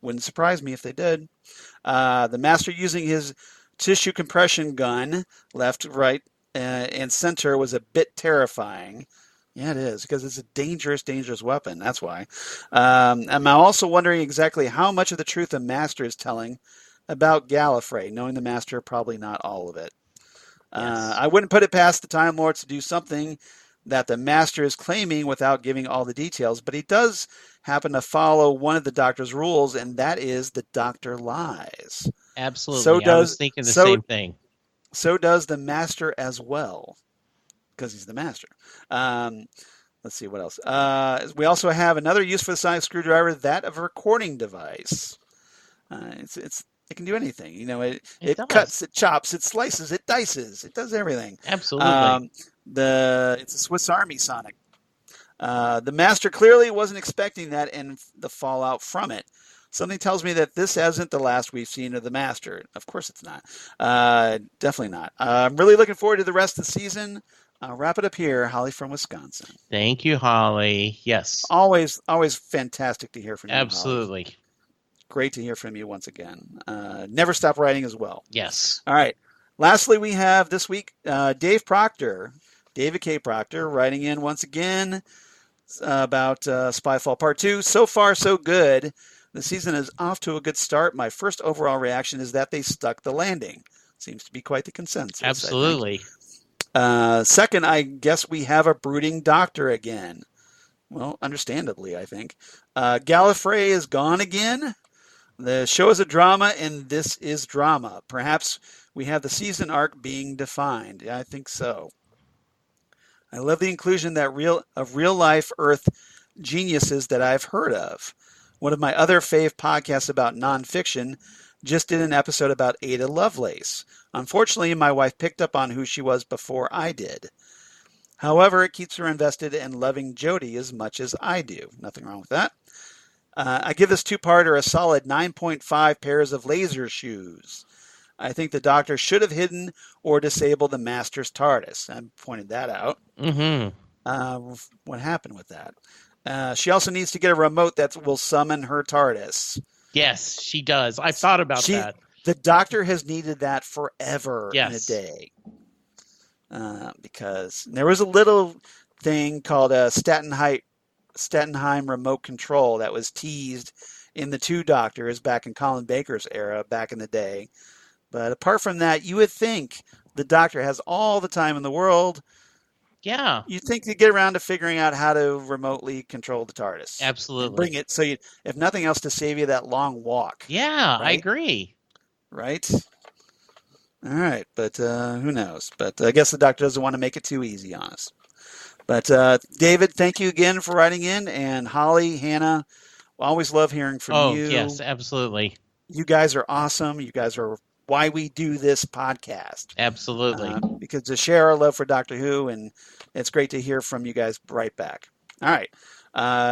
Wouldn't surprise me if they did. The Master using his tissue compression gun, left, right, and center was a bit terrifying. Yeah, it is, because it's a dangerous, dangerous weapon. That's why. I'm also wondering exactly how much of the truth the Master is telling about Gallifrey, knowing the Master, probably not all of it. Yes. I wouldn't put it past the Time Lords to do something that the Master is claiming without giving all the details, but he does happen to follow one of the Doctor's rules, and that is the Doctor lies. Absolutely. I was thinking the same thing. So does the Master as well, because he's the Master. Let's see what else. We also have another use for the sonic screwdriver, that of a recording device. It can do anything. You know, it cuts, it chops, it slices, it dices, it does everything. Absolutely. It's a Swiss Army Sonic. The Master clearly wasn't expecting that and the fallout from it. Something tells me that this isn't the last we've seen of the Master. Of course it's not. Definitely not. I'm really looking forward to the rest of the season. I'll wrap it up here. Holly from Wisconsin. Thank you, Holly. Yes. Always fantastic to hear from you. Absolutely. Holly. Great to hear from you once again. Never stop writing as well. Yes. All right. Lastly, we have this week David K. Proctor, writing in once again about Spyfall Part 2. So far, so good. The season is off to a good start. My first overall reaction is that they stuck the landing. Seems to be quite the consensus. Absolutely. Second, I guess we have a brooding Doctor again. Well, understandably, I think. Gallifrey is gone again. The show is a drama, and this is drama. Perhaps we have the season arc being defined. I think so. I love the inclusion of real-life Earth geniuses that I've heard of. One of my other fave podcasts about nonfiction just did an episode about Ada Lovelace. Unfortunately, my wife picked up on who she was before I did. However, it keeps her invested in loving Jodie as much as I do. Nothing wrong with that. I give this two-parter a solid 9.5 pairs of laser shoes. I think the Doctor should have hidden or disabled the Master's TARDIS. I pointed that out. Mm-hmm. What happened with that? She also needs to get a remote that will summon her TARDIS. Yes, she does. I've thought about that. The Doctor has needed that forever in a day. Because there was a little thing called a Stattenheim remote control that was teased in the Two Doctors back in Colin Baker's era back in the day. But apart from that, you would think the Doctor has all the time in the world Yeah, you'd think you'd get around to figuring out how to remotely control the TARDIS. And absolutely. bring it so if nothing else, to save you that long walk. Yeah, I Right? agree. Right? All right, but who knows? But I guess the Doctor doesn't want to make it too easy on us. But David, thank you again for writing in, and Holly, Hannah, always love hearing from you. Oh, yes, absolutely. You guys are awesome. You guys are why we do this podcast. Absolutely. Because to share our love for Doctor Who, and it's great to hear from you guys right back. All right.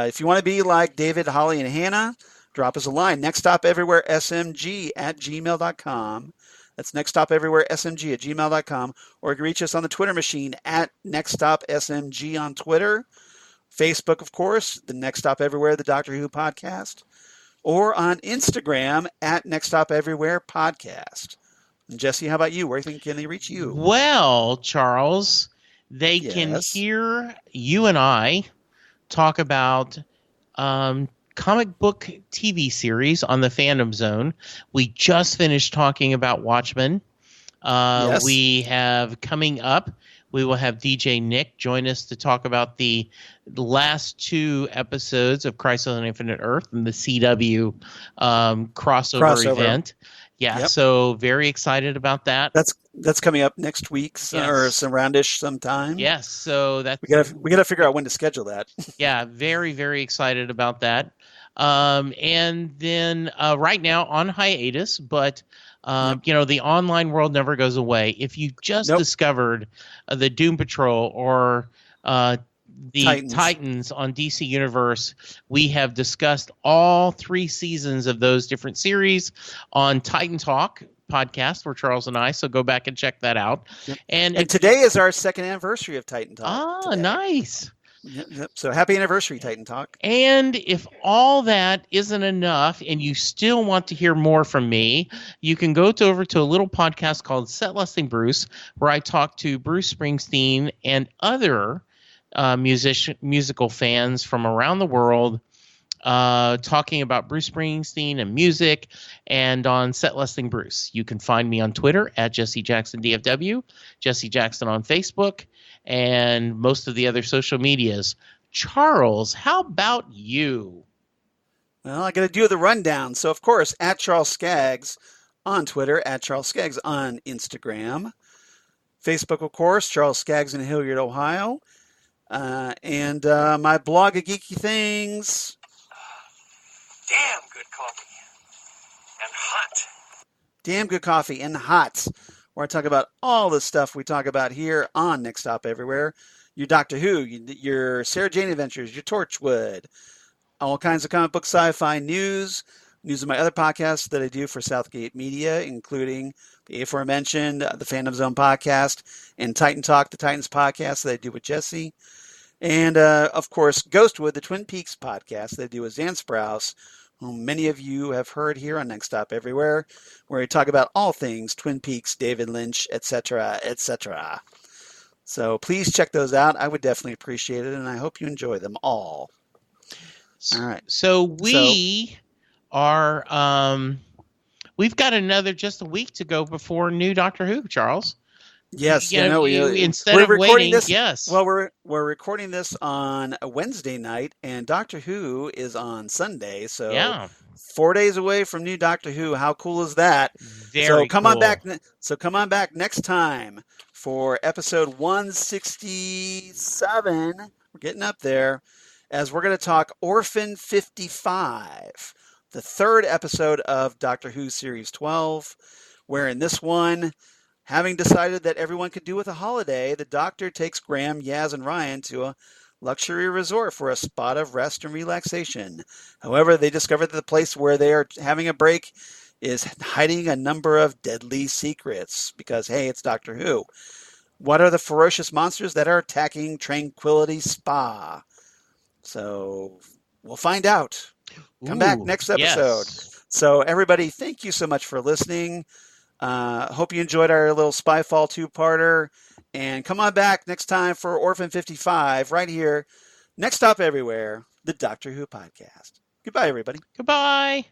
If you want to be like David, Holly, and Hannah, drop us a line. nextstopeverywheresmg@gmail.com. That's nextstopeverywheresmg@gmail.com. Or you can reach us on the Twitter machine at nextstopsmg on Twitter. Facebook, of course, the Next Stop Everywhere, the Doctor Who podcast. Or on Instagram at Next Stop Everywhere podcast. And Jesse, how about you? Where can they reach you? Well, Charles, they can hear you and I talk about comic book TV series on the Fandom Zone. We just finished talking about Watchmen. Yes. We have coming up, we will have DJ Nick join us to talk about the last 2 episodes of Crisis on Infinite Earth and the CW crossover event. Yeah, Yep. So very excited about that. That's coming up next week or aroundish sometime. Yes, so that's we gotta figure out when to schedule that. Yeah, very, very excited about that. And then right now on hiatus, but the online world never goes away. If you just discovered the Doom Patrol or the Titans on DC Universe, we have discussed all 3 seasons of those different series on Titan Talk podcast for Charles and I, so go back and check that out. Yep. And today is our 2nd anniversary of Titan Talk. Ah, nice. Yep. So happy anniversary, Titan Talk. And if all that isn't enough and you still want to hear more from me, you can go over to a little podcast called Set Listing Bruce, where I talk to Bruce Springsteen and other musical fans from around the world, talking about Bruce Springsteen and music, and on Set Listing Bruce. You can find me on Twitter at Jesse Jackson DFW, Jesse Jackson on Facebook, and most of the other social medias. Charles, how about you? Well, I got to do the rundown. So, of course, at Charles Skaggs on Twitter, at Charles Skaggs on Instagram. Facebook, of course, Charles Skaggs in Hilliard, Ohio. And my blog of geeky things. Damn good coffee. And hot. Damn good coffee and hot. Where I talk about all the stuff we talk about here on Next Stop Everywhere. Your Doctor Who, your Sarah Jane Adventures, your Torchwood, all kinds of comic book sci-fi news of my other podcasts that I do for Southgate Media, including the aforementioned The Fandom Zone podcast and Titan Talk, the Titans podcast that I do with Jesse. And, of course, Ghostwood, the Twin Peaks podcast that I do with Zan Sprouse, whom many of you have heard here on Next Stop Everywhere, where we talk about all things Twin Peaks, David Lynch, etc., etc. So please check those out. I would definitely appreciate it, and I hope you enjoy them all. All right. So we are we've got just a week to go before new Doctor Who, Charles. Yes, instead we're of recording waiting, this. Yes. Well, we're recording this on a Wednesday night, and Doctor Who is on Sunday. So 4 days away from new Doctor Who. How cool is that? Very come cool. on back. So come on back next time for episode 167. We're getting up there, as we're going to talk Orphan 55, the 3rd episode of Doctor Who Series 12, where in this one, having decided that everyone could do with a holiday, the Doctor takes Graham, Yaz, and Ryan to a luxury resort for a spot of rest and relaxation. However, they discover that the place where they are having a break is hiding a number of deadly secrets because, hey, it's Doctor Who. What are the ferocious monsters that are attacking Tranquility Spa? So we'll find out. Come back next episode. Yes. So everybody, thank you so much for listening. Hope you enjoyed our little Spyfall 2-parter. And come on back next time for Orphan 55 right here. Next Stop Everywhere, the Doctor Who podcast. Goodbye, everybody. Goodbye.